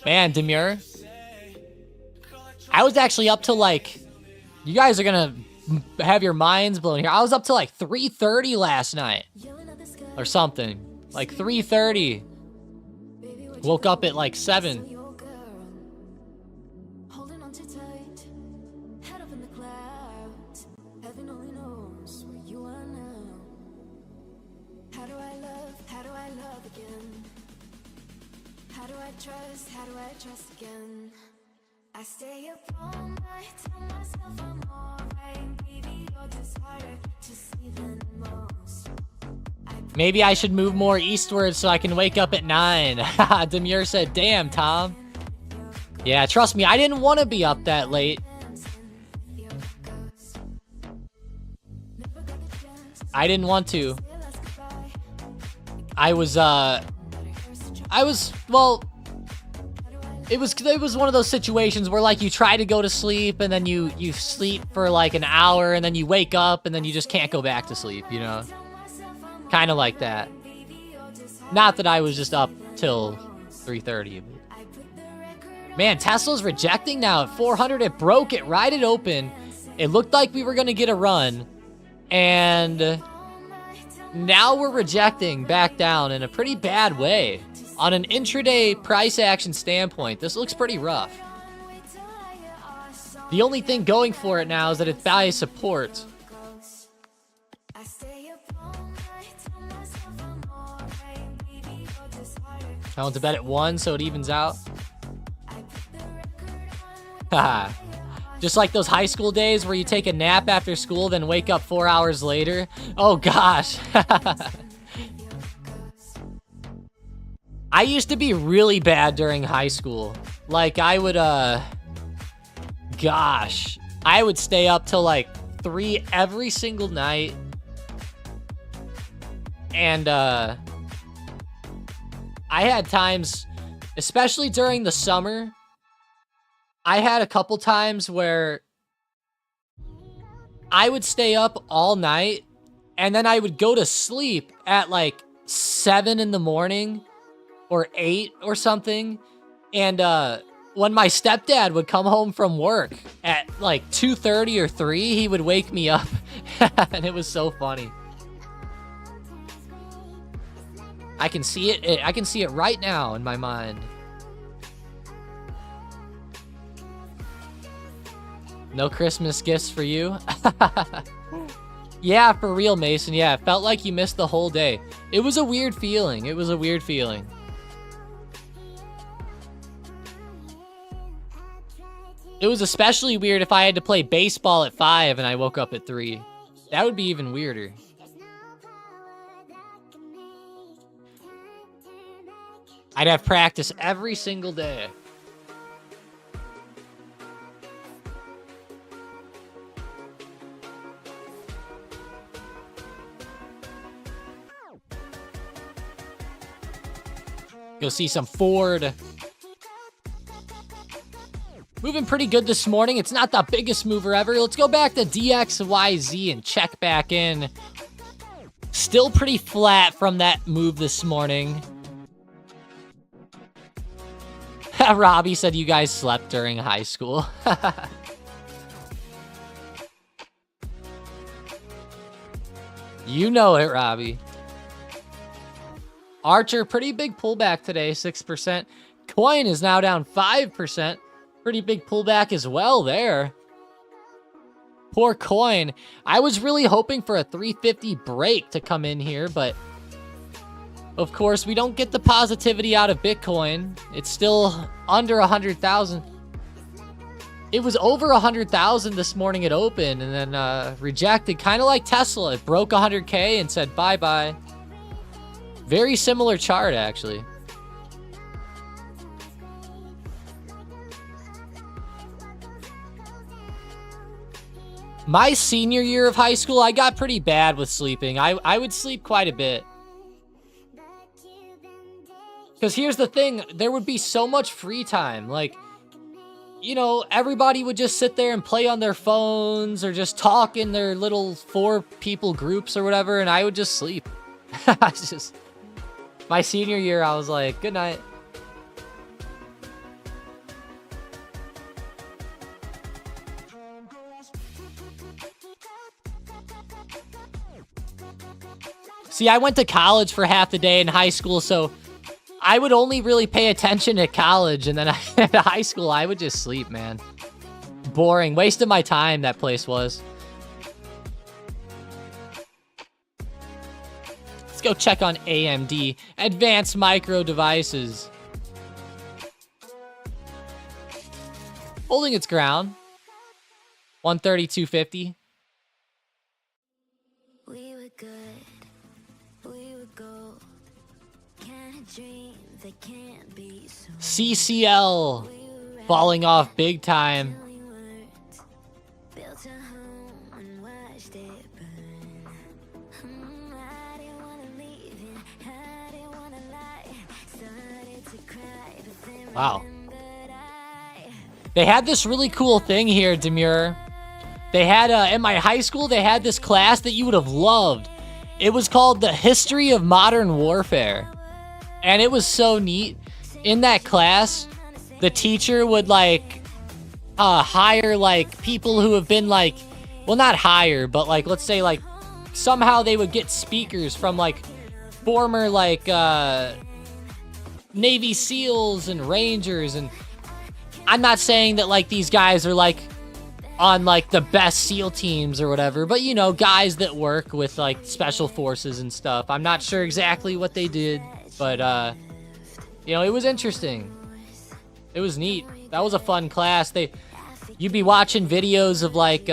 Man, Demure. I was actually up to like, you guys are gonna have your minds blown here. I was up to like 3:30 last night. Or something. Like 3:30. Woke up at like 7. Maybe I should move more eastward so I can wake up at 9. Demure said, damn, Tom. Yeah, trust me, I didn't want to be up that late. I didn't want to. Well, it was one of those situations where like you try to go to sleep and then you sleep for like an hour and then you wake up and then you just can't go back to sleep, you know? Kind of like that. Not that I was just up till 3:30. Man, Tesla's rejecting now at 400. It broke it, right it open. It looked like we were going to get a run. And now we're rejecting back down in a pretty bad way. On an intraday price action standpoint, this looks pretty rough. The only thing going for it now is that it buys support. I went to bed at 1, so it evens out. Haha. Just like those high school days where you take a nap after school, then wake up 4 hours later. Oh, gosh. I used to be really bad during high school. Like, I would, gosh. I would stay up till like 3 every single night. And I had times, especially during the summer, I had a couple times where I would stay up all night and then I would go to sleep at like 7 in the morning or 8 or something. And when my stepdad would come home from work at like 2:30 or 3, he would wake me up. And it was so funny. I can see it. I can see it right now in my mind. No Christmas gifts for you? Yeah, for real, Mason. Yeah, it felt like you missed the whole day. It was a weird feeling. It was a weird feeling. It was especially weird if I had to play baseball at 5 and I woke up at 3. That would be even weirder. I'd have practice every single day. Go see some Ford. Moving pretty good this morning. It's not the biggest mover ever. Let's go back to DXYZ and check back in. Still pretty flat from that move this morning. Robbie said you guys slept during high school. You know it, Robbie. Archer, pretty big pullback today, 6%. Coin is now down 5%. Pretty big pullback as well there. Poor Coin. I was really hoping for a 350 break to come in here, but of course, we don't get the positivity out of Bitcoin. It's still under 100,000. It was over 100,000 this morning at open and then rejected, kind of like Tesla. It broke 100K and said bye-bye. Very similar chart, actually. My senior year of high school, I got pretty bad with sleeping. I would sleep quite a bit. Because here's the thing, there would be so much free time. Like, you know, everybody would just sit there and play on their phones or just talk in their little 4-people groups or whatever, and I would just sleep. My senior year, I was like, good night. See, I went to college for half the day in high school, so I would only really pay attention at college, and then at high school, I would just sleep, man. Boring. Waste of my time, that place was. Let's go check on AMD. Advanced Micro Devices. Holding its ground. 132.50. We were good. We were gold. Can't dream they can't be so. CCL falling off big time. Built a home and watched it burn. I didn't wanna leave it. I didn't wanna lie. Started to cry, but then Wow. remembered I. They had this really cool thing here, Demure. They had, in my high school, they had this class that you would have loved. It was called The History of Modern Warfare. And it was so neat. In that class, the teacher would, like, hire, like, people who have been, like, well, not hire, but, like, let's say, like, somehow they would get speakers from, like, former, like, Navy SEALs and Rangers. And I'm not saying that, like, these guys are, like, on, like, the best SEAL teams or whatever, but, you know, guys that work with, like, special forces and stuff. I'm not sure exactly what they did, but, you know, it was interesting. It was neat. That was a fun class. You'd be watching videos of, like,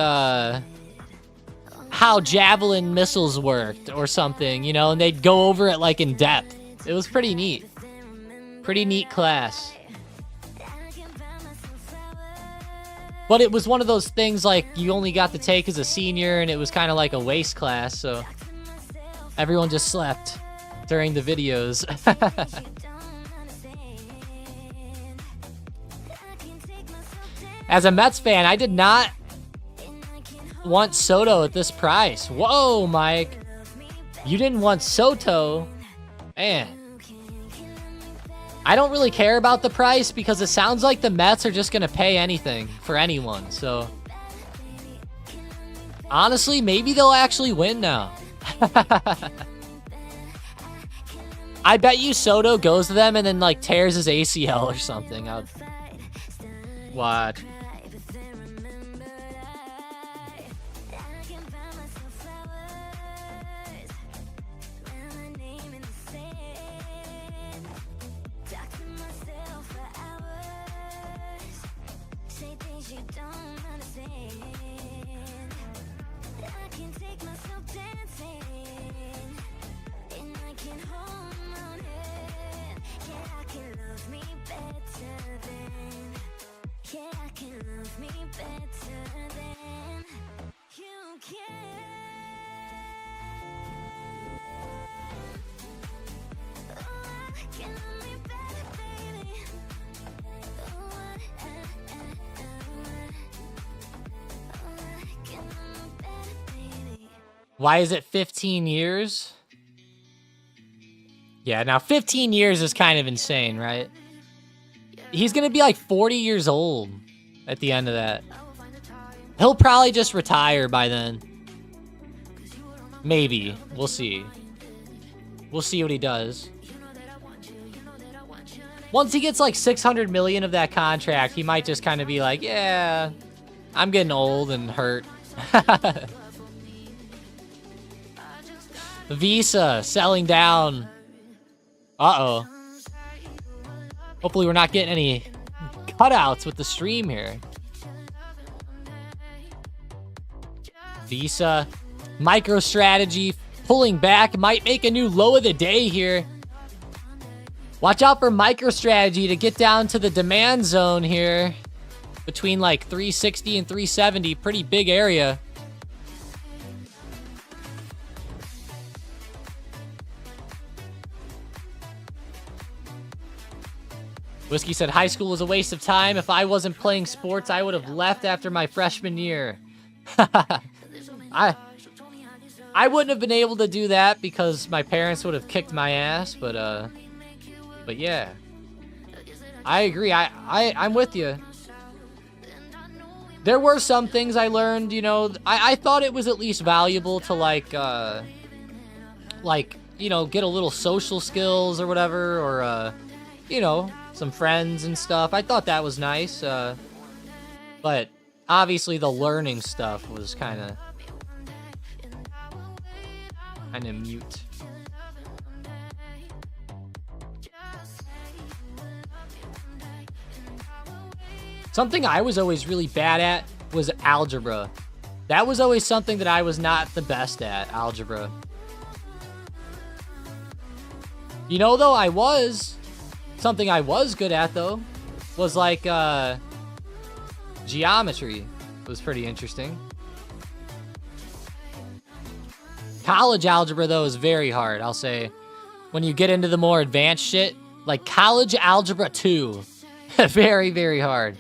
how javelin missiles worked or something, you know, and they'd go over it, like, in depth. It was pretty neat. Pretty neat class. But it was one of those things like you only got to take as a senior, and it was kind of like a waste class, so everyone just slept during the videos. As a Mets fan, I did not want Soto at this price. Whoa, Mike. You didn't want Soto? Man. I don't really care about the price because it sounds like the Mets are just going to pay anything for anyone. So, honestly, maybe they'll actually win now. I bet you Soto goes to them and then, like, tears his ACL or something. I'll watch. Why is it 15 years? Yeah, now 15 years is kind of insane, right? He's going to be like 40 years old at the end of that. He'll probably just retire by then. Maybe. We'll see. We'll see what he does. Once he gets like 600 million of that contract, he might just kind of be like, yeah, I'm getting old and hurt. Visa selling down. Uh-oh. Hopefully we're not getting any cutouts with the stream here. Visa. MicroStrategy pulling back. Might make a new low of the day here. Watch out for MicroStrategy to get down to the demand zone here. Between like 360 and 370. Pretty big area. Whiskey said, high school was a waste of time. If I wasn't playing sports, I would have left after my freshman year. I wouldn't have been able to do that because my parents would have kicked my ass, but yeah. I agree. I'm with you. There were some things I learned, you know, I thought it was at least valuable to like, you know, get a little social skills or whatever, or, you know, some friends and stuff. I thought that was nice, but obviously the learning stuff was kind of mute. Something I was always really bad at was algebra. That was always something that I was not the best at, algebra. You know, though, something I was good at, though, was like, geometry. It was pretty interesting. College algebra, though, is very hard, I'll say. When you get into the more advanced shit, like college algebra 2. Very, very hard.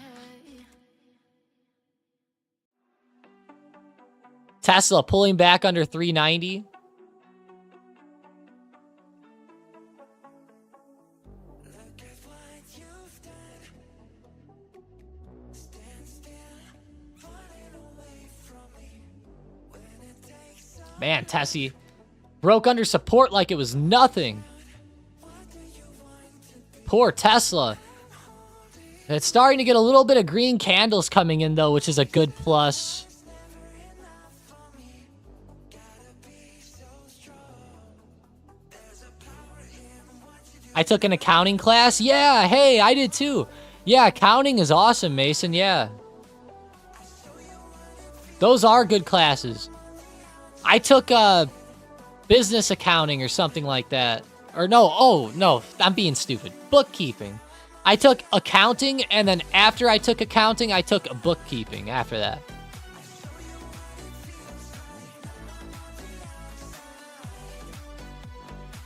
Tesla pulling back under 390. Man, Tessie broke under support like it was nothing. Poor Tesla. It's starting to get a little bit of green candles coming in, though, which is a good plus. I took an accounting class. Yeah, hey, I did too. Yeah, accounting is awesome, Mason. Yeah. Those are good classes. I took business accounting or something like that. Or no, oh, no, I'm being stupid. Bookkeeping. I took accounting, and then after I took accounting, I took bookkeeping after that.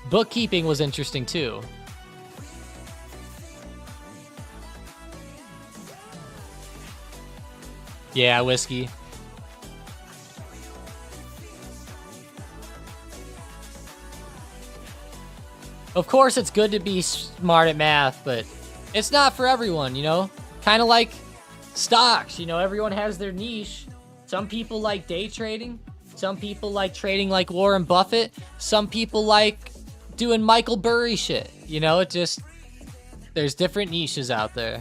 Bookkeeping was interesting too. Yeah, whiskey. Of course, it's good to be smart at math, but it's not for everyone, you know? Kind of like stocks, you know, everyone has their niche. Some people like day trading. Some people like trading like Warren Buffett. Some people like doing Michael Burry shit. You know, it just, there's different niches out there.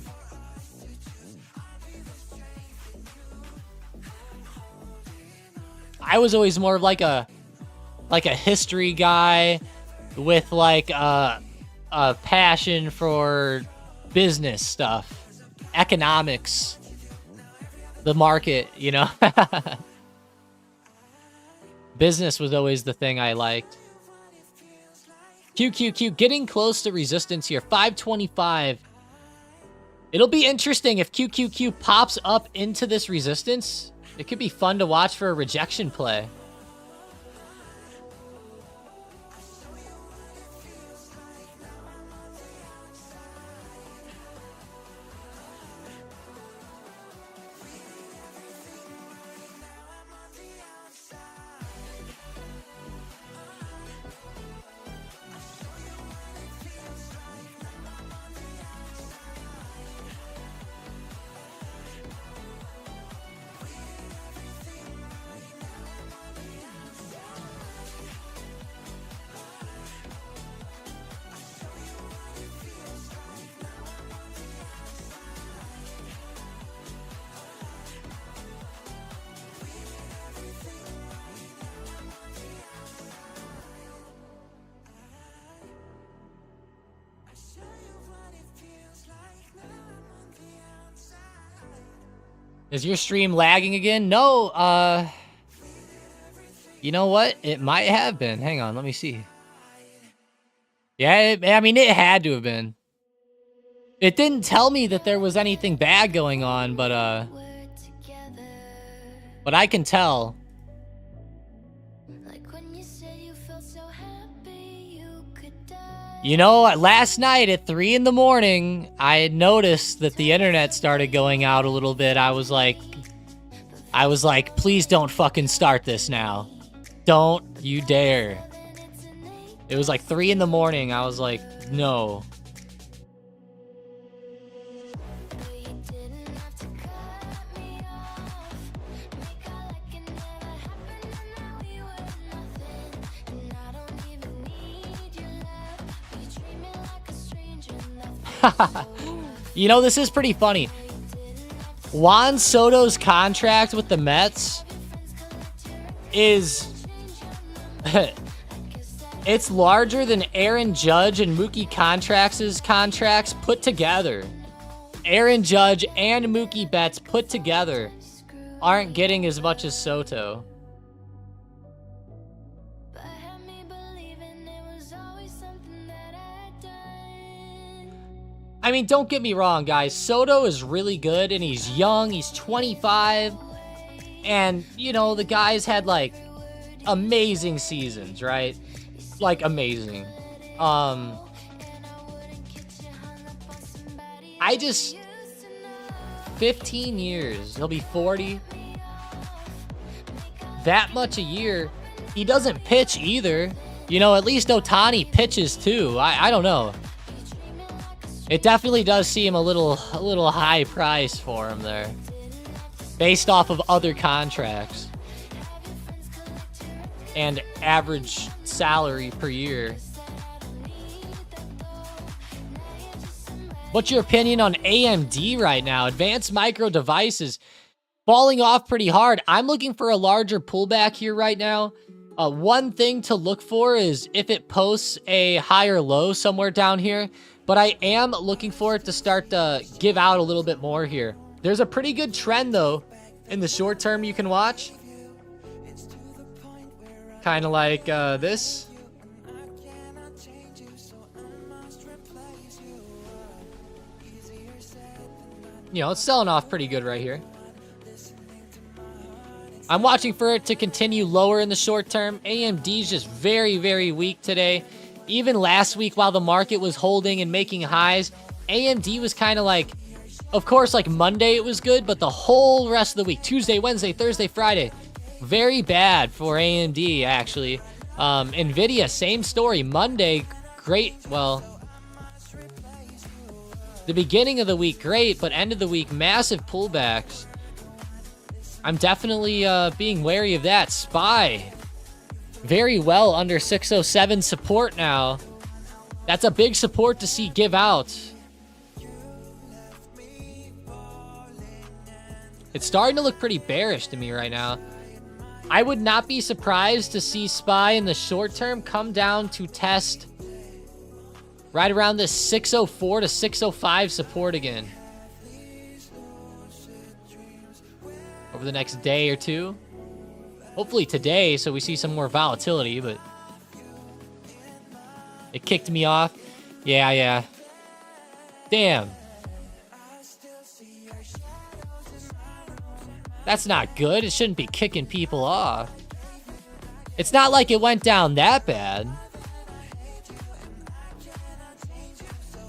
I was always more of like a history guy with like a passion for business stuff, economics, the market, you know. Business was always the thing I liked. QQQ, getting close to resistance here, 525. It'll be interesting if QQQ pops up into this resistance. It could be fun to watch for a rejection play. Is your stream lagging again? No, you know what? It might have been. Hang on, let me see. Yeah, I mean, it had to have been. It didn't tell me that there was anything bad going on, but I can tell. You know, last night at 3 in the morning, I had noticed that the internet started going out a little bit. I was like, please don't fucking start this now. Don't you dare. It was like 3 in the morning. I was like, no. You know, this is pretty funny. Juan Soto's contract with the Mets is... it's larger than Aaron Judge and Mookie contracts put together. Aaron Judge and Mookie Betts put together aren't getting as much as Soto. I mean, don't get me wrong, guys. Soto is really good, and he's young. He's 25. And, you know, the guy's had, like, amazing seasons, right? Like, amazing. I just... 15 years. He'll be 40. That much a year. He doesn't pitch either. You know, at least Ohtani pitches, too. I don't know. It definitely does seem a little high price for him there, based off of other contracts and average salary per year. What's your opinion on AMD right now? Advanced Micro Devices falling off pretty hard. I'm looking for a larger pullback here right now. One thing to look for is if it posts a higher low somewhere down here. But I am looking for it to start to give out a little bit more here. There's a pretty good trend, though, in the short term you can watch. Kind of like this. you know, it's selling off pretty good right here. I'm watching for it to continue lower in the short term. AMD's just very, very weak today. Even last week while the market was holding and making highs, AMD was kind of like, of course, like Monday it was good, but the whole rest of the week, Tuesday, Wednesday, Thursday, Friday, very bad for AMD, actually. NVIDIA, same story. Monday, great. Well, the beginning of the week, great, but end of the week, massive pullbacks. I'm definitely being wary of that. SPY, very well under 607 support now. That's a big support to see give out. It's starting to look pretty bearish to me right now. I would not be surprised to see SPY in the short term come down to test right around this 604 to 605 support again. Over the next day or two. Hopefully today, so we see some more volatility, but it kicked me off. Yeah. Damn. That's not good. It shouldn't be kicking people off. It's not like it went down that bad.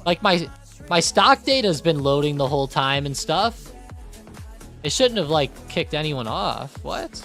Like my stock data's been loading the whole time and stuff. It shouldn't have, like, kicked anyone off. What?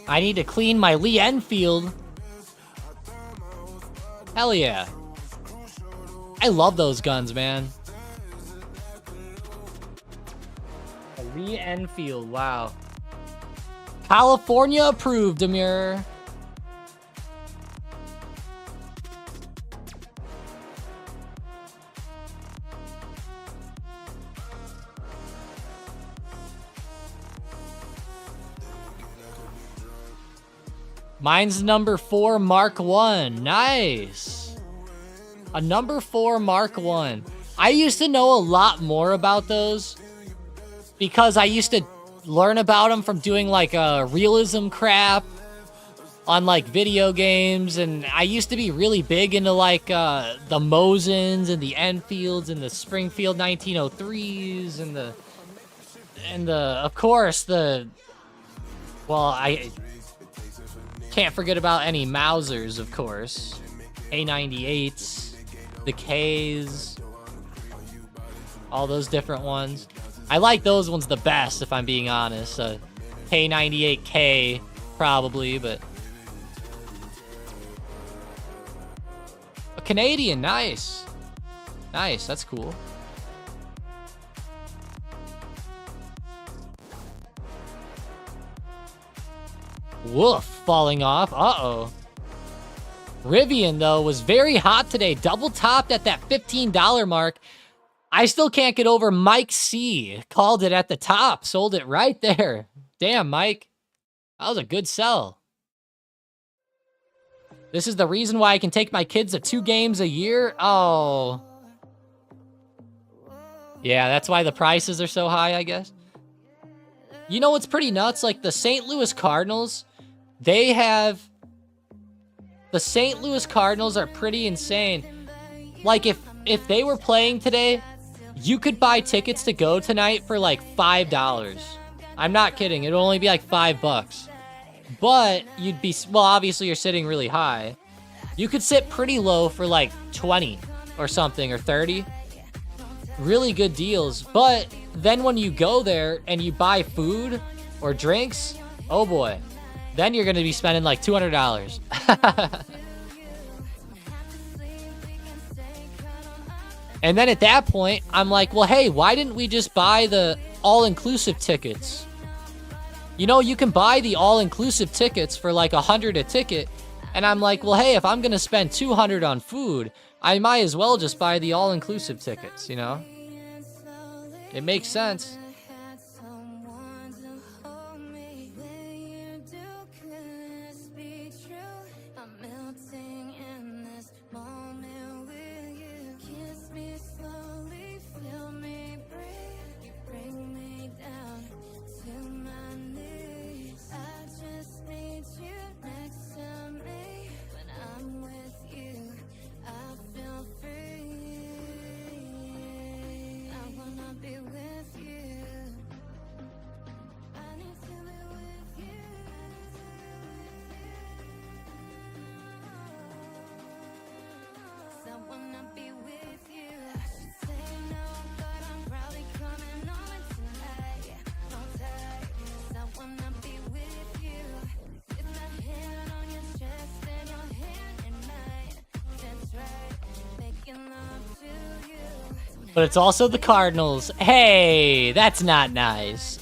I need to clean my Lee Enfield. Hell yeah. I love those guns, man. A Lee Enfield, wow. California approved, Amir. Mine's number 4 Mark 1. Nice. A number 4 Mark 1. I used to know a lot more about those because I used to learn about them from doing like realism crap on like video games, and I used to be really big into like the Mosins and the Enfields and the Springfield 1903s and the of course the, well, I can't forget about any Mausers, of course. A98s, the Ks, all those different ones. I like those ones the best, if I'm being honest. K98K, probably, but... A Canadian, nice. Nice, that's cool. Woof, falling off. Uh-oh. Rivian, though, was very hot today. Double topped at that $15 mark. I still can't get over Mike C. Called it at the top. Sold it right there. Damn, Mike. That was a good sell. This is the reason why I can take my kids to 2 games a year? Oh. Yeah, that's why the prices are so high, I guess. You know what's pretty nuts? Like, the St. Louis Cardinals... They have... The St. Louis Cardinals are pretty insane. Like, if they were playing today, you could buy tickets to go tonight for, like, $5. I'm not kidding. It'd only be, like, $5. But you'd be... Well, obviously, you're sitting really high. You could sit pretty low for, like, 20 or something, or 30. Really good deals. But then when you go there and you buy food or drinks, oh, boy. Then you're going to be spending like $200. And then at that point, I'm like, well, hey, why didn't we just buy the all-inclusive tickets. You know, you can buy the all-inclusive tickets for like $100 a ticket. And I'm like, well, hey, if I'm going to spend $200 on food, I might as well just buy the all-inclusive tickets, you know? It makes sense. But it's also the Cardinals. Hey, that's not nice.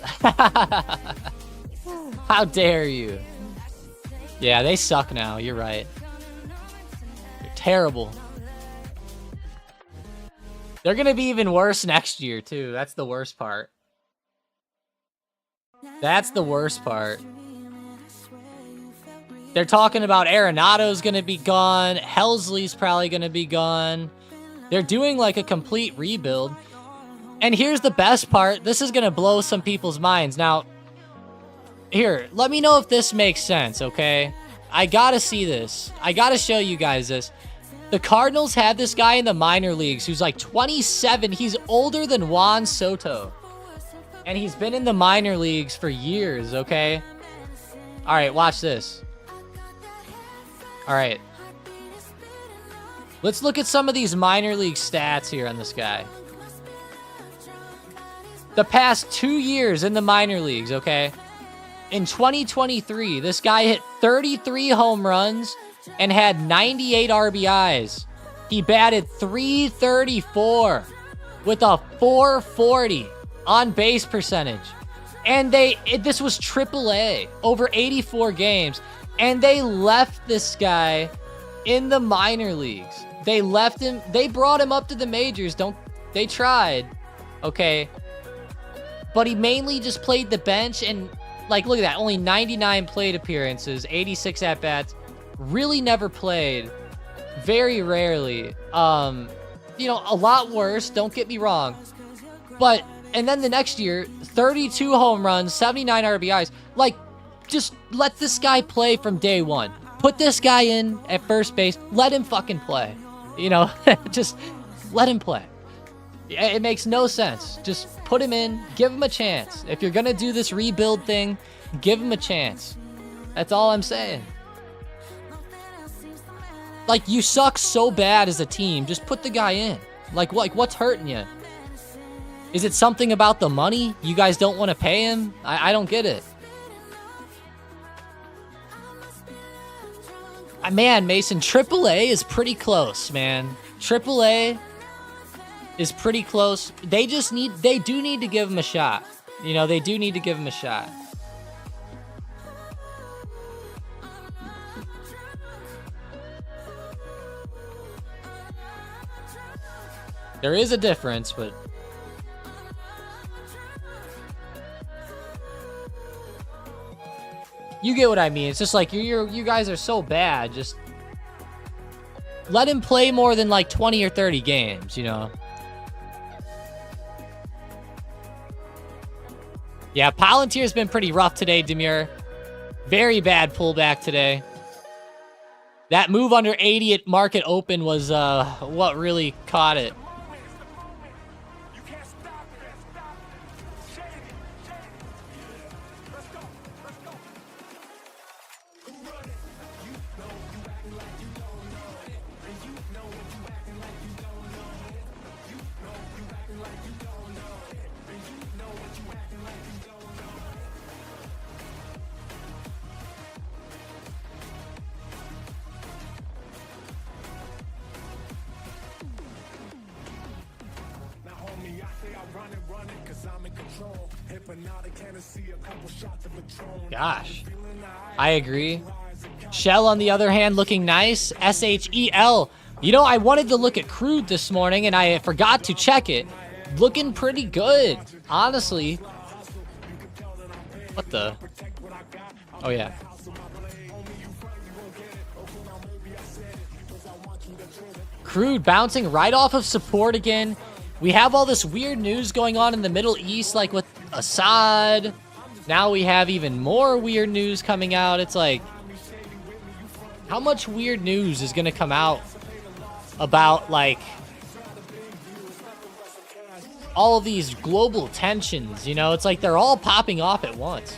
How dare you? Yeah, they suck now. You're right. They're terrible. They're going to be even worse next year, too. That's the worst part. That's the worst part. They're talking about Arenado's going to be gone. Helsley's probably going to be gone. They're doing like a complete rebuild. And here's the best part. This is going to blow some people's minds. Now, here, let me know if this makes sense, okay? I got to see this. I got to show you guys this. The Cardinals have this guy in the minor leagues who's like 27. He's older than Juan Soto. And he's been in the minor leagues for years, okay? All right, watch this. All right. Let's look at some of these minor league stats here on this guy. The past 2 years in the minor leagues, okay? In 2023, this guy hit 33 home runs and had 98 RBIs. He batted .334 with a .440 on base percentage. And this was AAA, over 84 games. And they left this guy in the minor leagues. They left him. They brought him up to the majors. They tried. Okay. But he mainly just played the bench and, like, look at that. Only 99 plate appearances, 86 at-bats. Really never played. Very rarely. You know, a lot worse. Don't get me wrong. But, and then the next year, 32 home runs, 79 RBIs. Like, just let this guy play from day one. Put this guy in at first base. Let him fucking play. You know, just let him play. It makes no sense. Just put him in. Give him a chance. If you're going to do this rebuild thing, give him a chance. That's all I'm saying. Like, you suck so bad as a team. Just put the guy in. Like what's hurting you? Is it something about the money? You guys don't want to pay him? I don't get it. Man, Mason, AAA is pretty close, man. AAA is pretty close. They do need to give him a shot. You know, they do need to give him a shot. There is a difference, but you get what I mean. It's just like you guys are so bad. Just let him play more than like 20 or 30 games, you know. Yeah, Palantir's been pretty rough today, Demure. Very bad pullback today. That move under 80 at market open was what really caught it. Gosh, I agree. Shell, on the other hand, looking nice. SHEL. You know, I wanted to look at crude this morning, and I forgot to check it. Looking pretty good, honestly. What the? Oh, yeah. Crude bouncing right off of support again. We have all this weird news going on in the Middle East, like with Assad. Now we have even more weird news coming out. It's like, how much weird news is going to come out about, like, all of these global tensions? You know, it's like they're all popping off at once.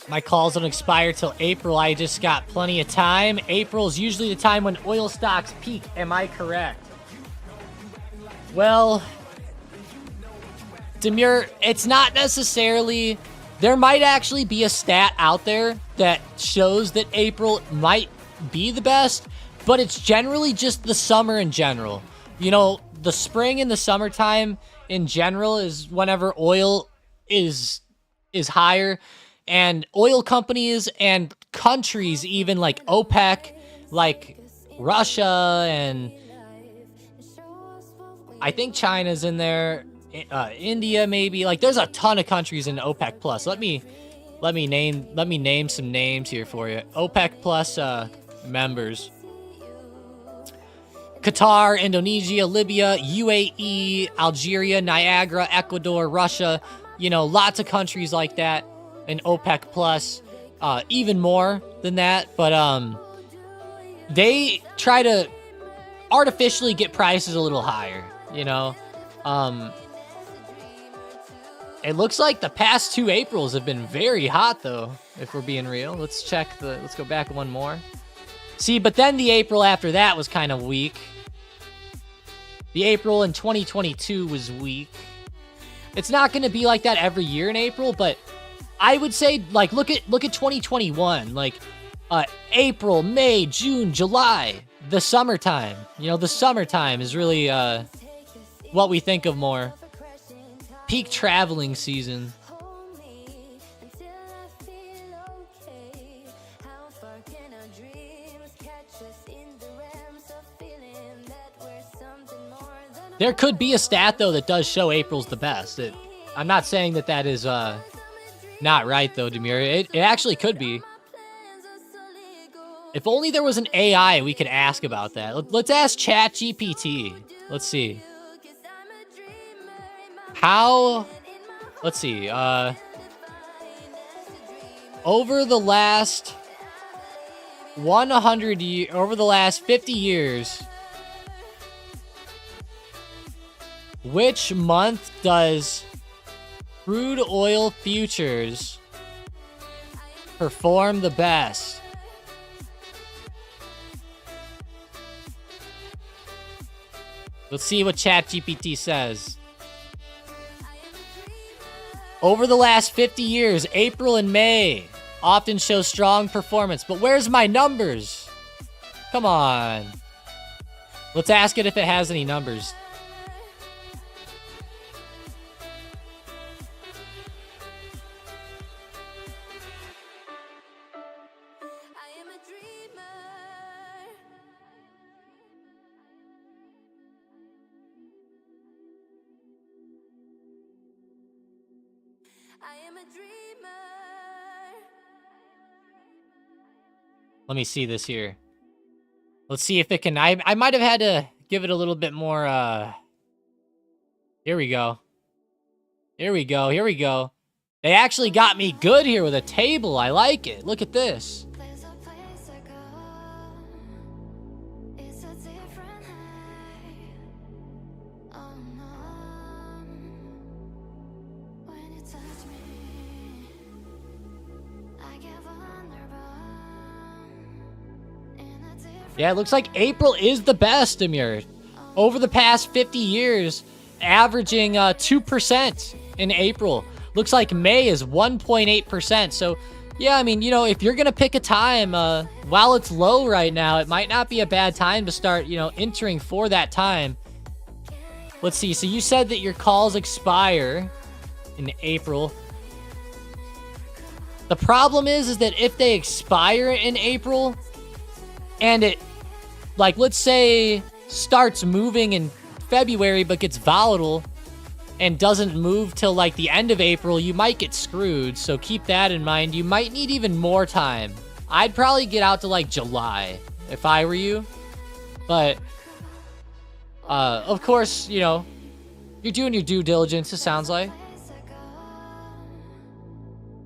My calls don't expire till April. I just got plenty of time. April is usually the time when oil stocks peak. Am I correct? Well, Demure, it's not necessarily... There might actually be a stat out there that shows that April might be the best, but it's generally just the summer in general. You know, the spring and the summertime in general is whenever oil is higher. And oil companies and countries, even like OPEC, like Russia, and I think China's in there, India maybe. Like, there's a ton of countries in OPEC Plus. Let me name some names here for you. OPEC Plus members: Qatar, Indonesia, Libya, UAE, Algeria, Niagara, Ecuador, Russia. You know, lots of countries like that. And OPEC Plus, even more than that. But they try to artificially get prices a little higher, you know. It looks like the past 2 Aprils have been very hot, though, if we're being real. Let's go back one more. See, but then the April after that was kind of weak. The April in 2022 was weak. It's not going to be like that every year in April, but I would say, like, look at 2021, like, April, May, June, July, the summertime. You know, the summertime is really, what we think of more. Peak traveling season. There could be a stat, though, that does show April's the best. I'm not saying that is, not right, though, Demure. It actually could be. If only there was an AI we could ask about that. Let's ask ChatGPT. Let's see. Let's see. Over the last 100 years, over the last 50 years, which month does crude oil futures perform the best? Let's see what ChatGPT says. Over the last 50 years, April and May often show strong performance. But where's my numbers? Come on. Let's ask it if it has any numbers. Let me see this here. Let's see if it can. I might have had to give it a little bit more. Here we go. Here we go. Here we go. They actually got me good here with a table. I like it. Look at this. There's a place to go. It's a different high. Oh no. When you touch me, I get vulnerable. In a different Yeah, it looks like April is the best, Amir. Over the past 50 years, averaging 2% in April. Looks like May is 1.8%. So, yeah, I mean, you know, if you're going to pick a time, while it's low right now, it might not be a bad time to start, you know, entering for that time. Let's see. So you said that your calls expire in April. The problem is that if they expire in April and it, like, let's say starts moving in February but gets volatile and doesn't move till like the end of April, you might get screwed. So keep that in mind. You might need even more time. I'd probably get out to like July if I were you. But of course, you know, you're doing your due diligence, it sounds like. place to go.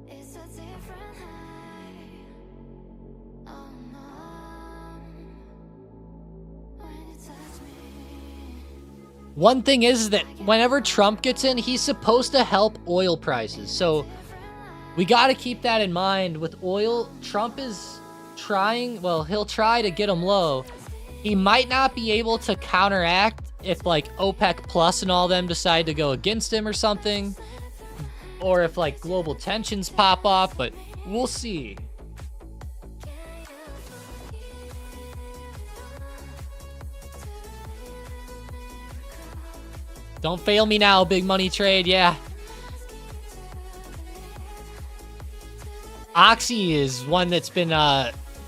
It's a different high. Oh no. When you touch me. One thing is that whenever Trump gets in, he's supposed to help oil prices. So we got to keep that in mind with oil. Trump is trying, well, he'll try to get them low. He might not be able to counteract if like OPEC Plus and all them decide to go against him or something. Or if like global tensions pop off, but we'll see. Don't fail me now, big money trade, yeah. Oxy is one that's been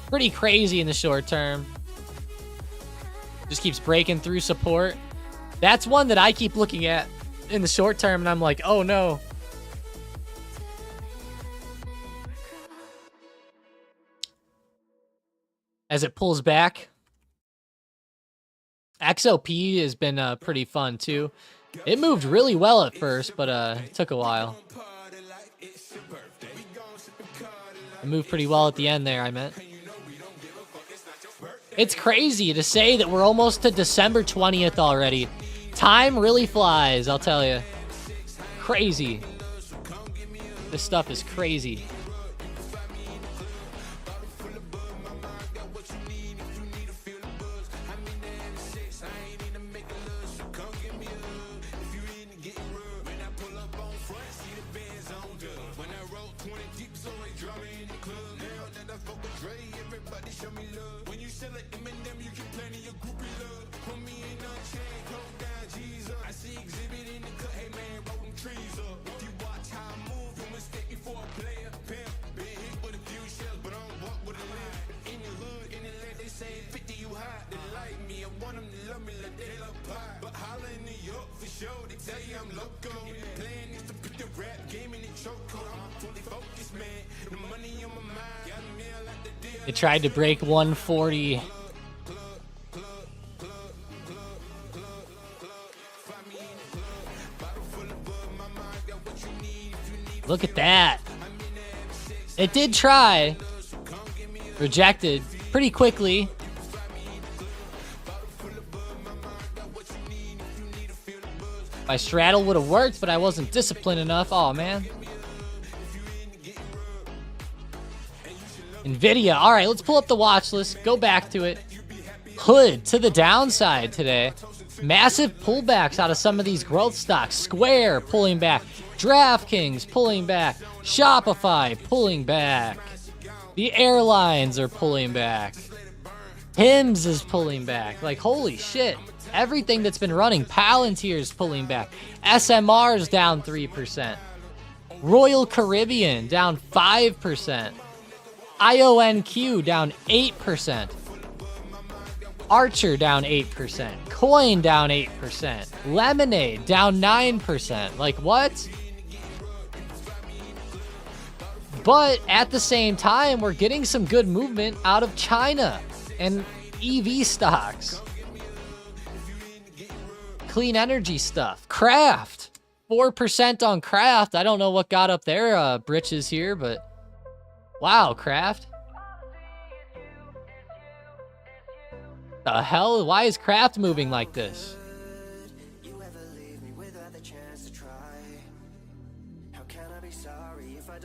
pretty crazy in the short term. Just keeps breaking through support. That's one that I keep looking at in the short term, and I'm like, oh no. As it pulls back. XOP has been pretty fun too. It moved really well at first, but it took a while. It moved pretty well at the end there, I meant. It's crazy to say that we're almost to December 20th already. Time really flies, I'll tell you. Crazy. This stuff is crazy. It tried to break 140. Look at that. It did try. Rejected pretty quickly. My straddle would have worked, but I wasn't disciplined enough. Oh, man. NVIDIA. All right, let's pull up the watch list. Go back to it. Hood to the downside today. Massive pullbacks out of some of these growth stocks. Square pulling back. DraftKings pulling back. Shopify pulling back. The airlines are pulling back. Hims is pulling back. Like, holy shit. Everything that's been running. Palantir is pulling back. SMR is down 3%. Royal Caribbean down 5%. IONQ down 8%. Archer down 8%. Coin down 8%. Lemonade down 9%. Like, what? But at the same time, we're getting some good movement out of China. And EV stocks. Clean energy stuff. Kraft. 4% on Kraft. I don't know what got up their britches here, but wow, Kraft. The hell? Why is Kraft moving like this?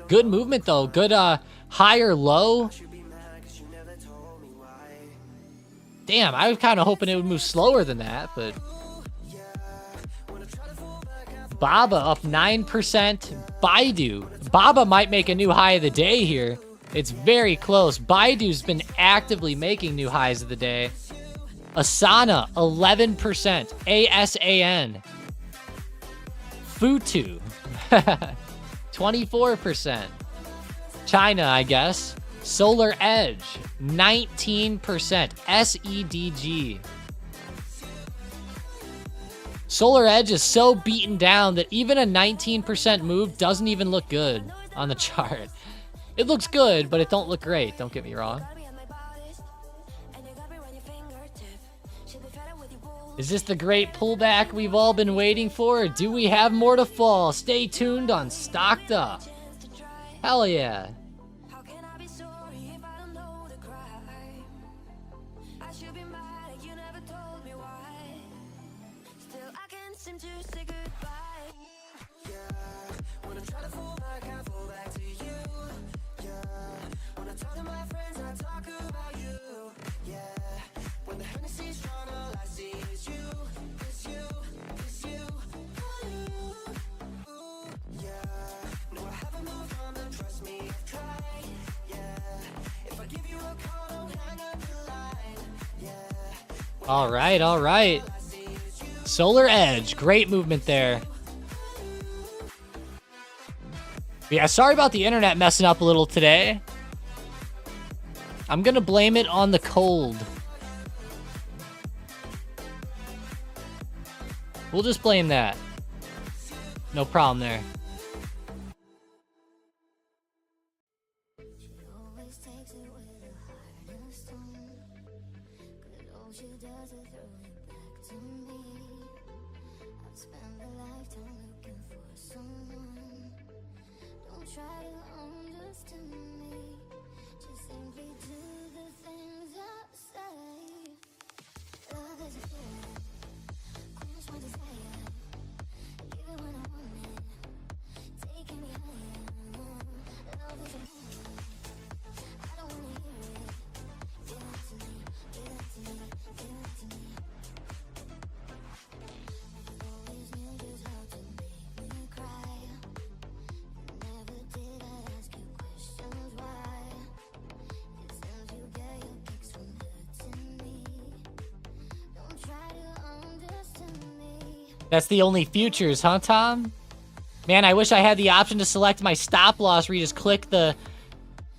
Good movement though. Good higher low. Damn, I was kind of hoping it would move slower than that, but Baba up 9%. Baidu. Baba might make a new high of the day here. It's very close. Baidu's been actively making new highs of the day. Asana, 11%. ASAN. Futu, 24%. China, I guess. Solar Edge, 19%. SEDG. Solar Edge is so beaten down that even a 19% move doesn't even look good on the chart. It looks good, but it don't look great. Don't get me wrong. Is this the great pullback we've all been waiting for, or do we have more to fall? Stay tuned on StockedUp. Hell yeah. All right. Solar Edge, great movement there. Yeah, sorry about the internet messing up a little today. I'm gonna blame it on the cold. We'll just blame that. No problem there. That's the only futures, huh, Tom? Man, I wish I had the option to select my stop loss where you just click the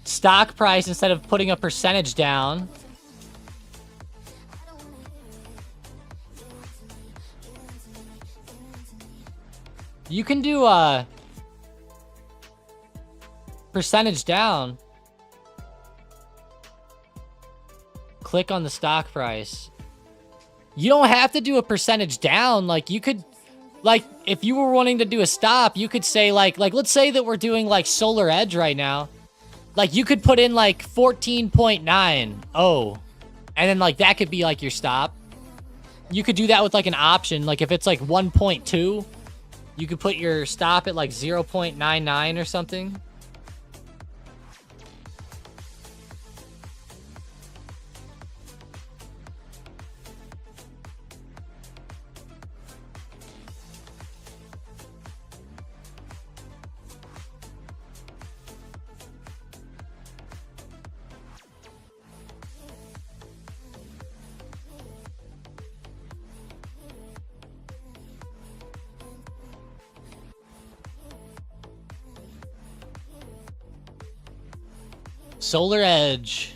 stock price instead of putting a percentage down. You can do a percentage down. Click on the stock price. You don't have to do a percentage down. Like, you could, like, if you were wanting to do a stop, you could say, like, let's say that we're doing, like, Solar Edge right now. Like, you could put in, like, 14.90. And then, like, that could be, like, your stop. You could do that with, like, an option. Like, if it's, like, 1.2, you could put your stop at, like, 0.99 or something. Solar Edge.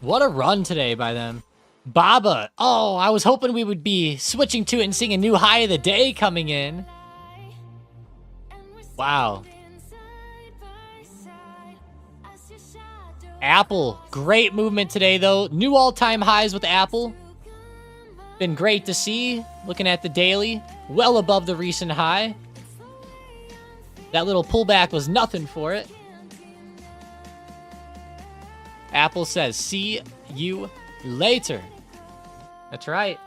What a run today by them. Baba. Oh, I was hoping we would be switching to it and seeing a new high of the day coming in. Wow. Apple, great movement today, though. New all-time highs with Apple. Been great to see. Looking at the daily, well above the recent high. That little pullback was nothing for it. Apple says, see you later. That's right.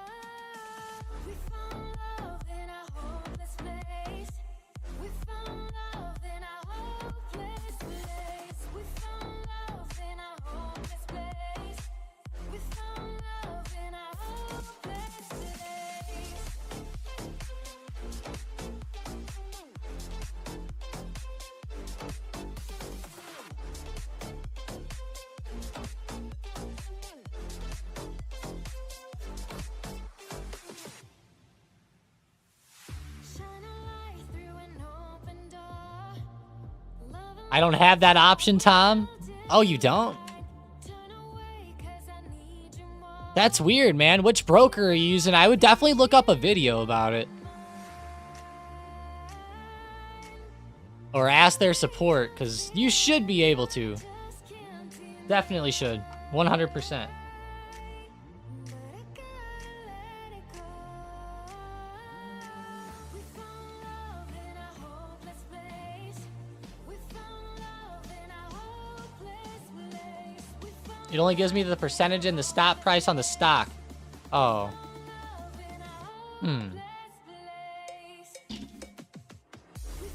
I don't have that option, Tom. Oh, you don't? That's weird, man. Which broker are you using? I would definitely look up a video about it. Or ask their support, because you should be able to. Definitely should. 100%. It only gives me the percentage and the stop price on the stock. Oh.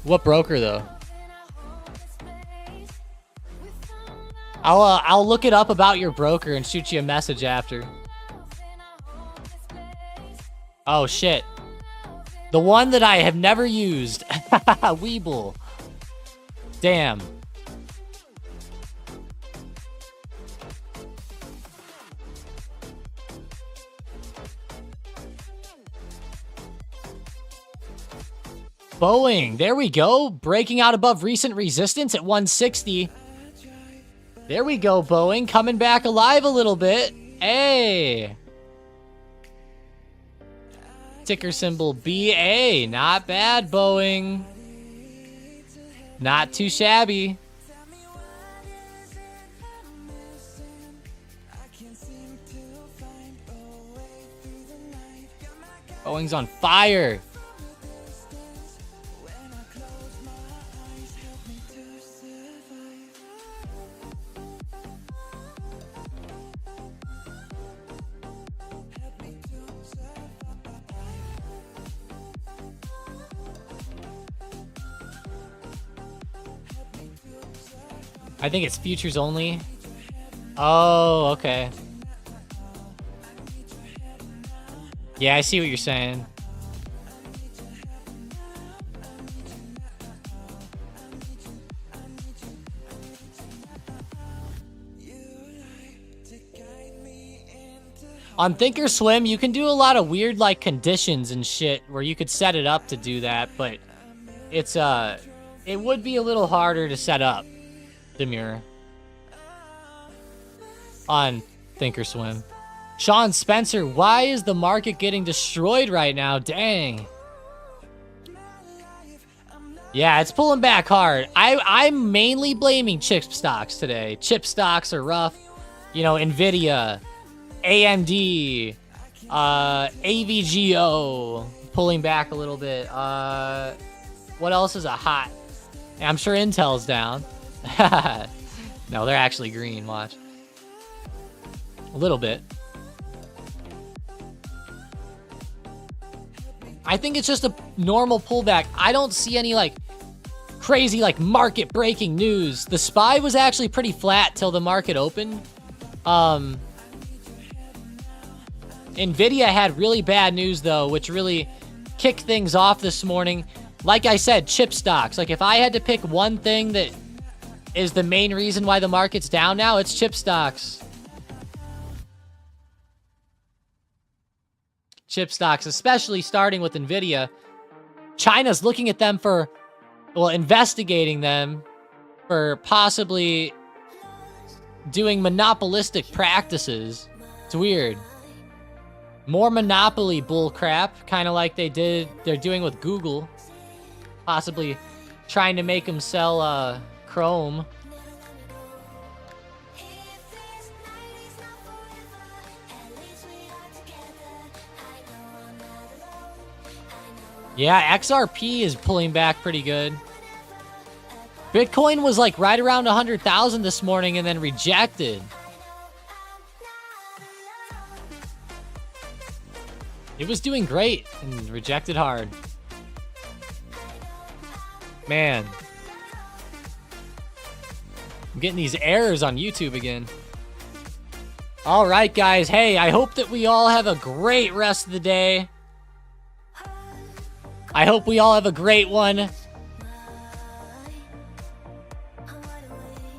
What broker, though? I'll look it up about your broker and shoot you a message after. Oh, shit. The one that I have never used. Weeble. Damn. Boeing, there we go. Breaking out above recent resistance at 160. There we go, Boeing. Coming back alive a little bit. Hey. Ticker symbol BA. Not bad, Boeing. Not too shabby. Boeing's on fire. I think it's futures only. Oh, okay. Yeah, I see what you're saying. On Thinkorswim, you can do a lot of weird like conditions and shit where you could set it up to do that, but it's it would be a little harder to set up. Demure on Thinkorswim. Sean Spencer, why is the market getting destroyed right now? Dang. Yeah, it's pulling back hard. I'm mainly blaming chip stocks today. Chip stocks are rough. You know, NVDA, AMD, AVGO pulling back a little bit. What else is a hot? I'm sure Intel's down. No, they're actually green, watch. A little bit. I think it's just a normal pullback. I don't see any like crazy like market breaking news. The SPY was actually pretty flat till the market opened. NVIDIA had really bad news though, which really kicked things off this morning. Like I said, chip stocks. Like if I had to pick one thing that is the main reason why the market's down now, it's chip stocks. Chip stocks, especially starting with NVIDIA. China's looking at them for, well, investigating them for possibly doing monopolistic practices. It's weird. More monopoly bull crap, kind of like they're doing with Google. Possibly trying to make them sell, Chrome. Yeah, XRP is pulling back pretty good. Bitcoin was like right around 100,000 this morning and then rejected. It was doing great and rejected hard. Man. I'm getting these errors on YouTube again. All right, guys. Hey, I hope that we all have a great rest of the day. I hope we all have a great one.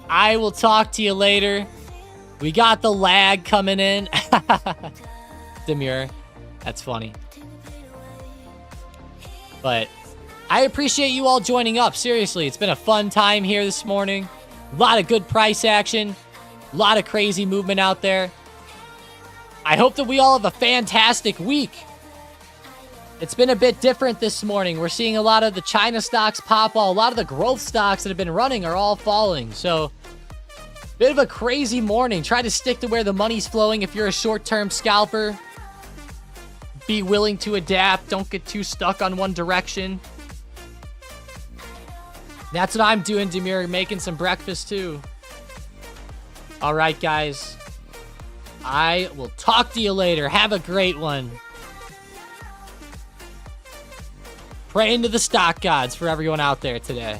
I will talk to you later. We got the lag coming in. Demure. That's funny. But I appreciate you all joining up. Seriously, it's been a fun time here this morning. A lot of good price action. A lot of crazy movement out there. I hope that we all have a fantastic week. It's been a bit different this morning. We're seeing a lot of the China stocks pop. A lot of the growth stocks that have been running are all falling. So, bit of a crazy morning. Try to stick to where the money's flowing if you're a short-term scalper. Be willing to adapt. Don't get too stuck on one direction. That's what I'm doing, Demir. Making some breakfast, too. All right, guys. I will talk to you later. Have a great one. Praying to the stock gods for everyone out there today.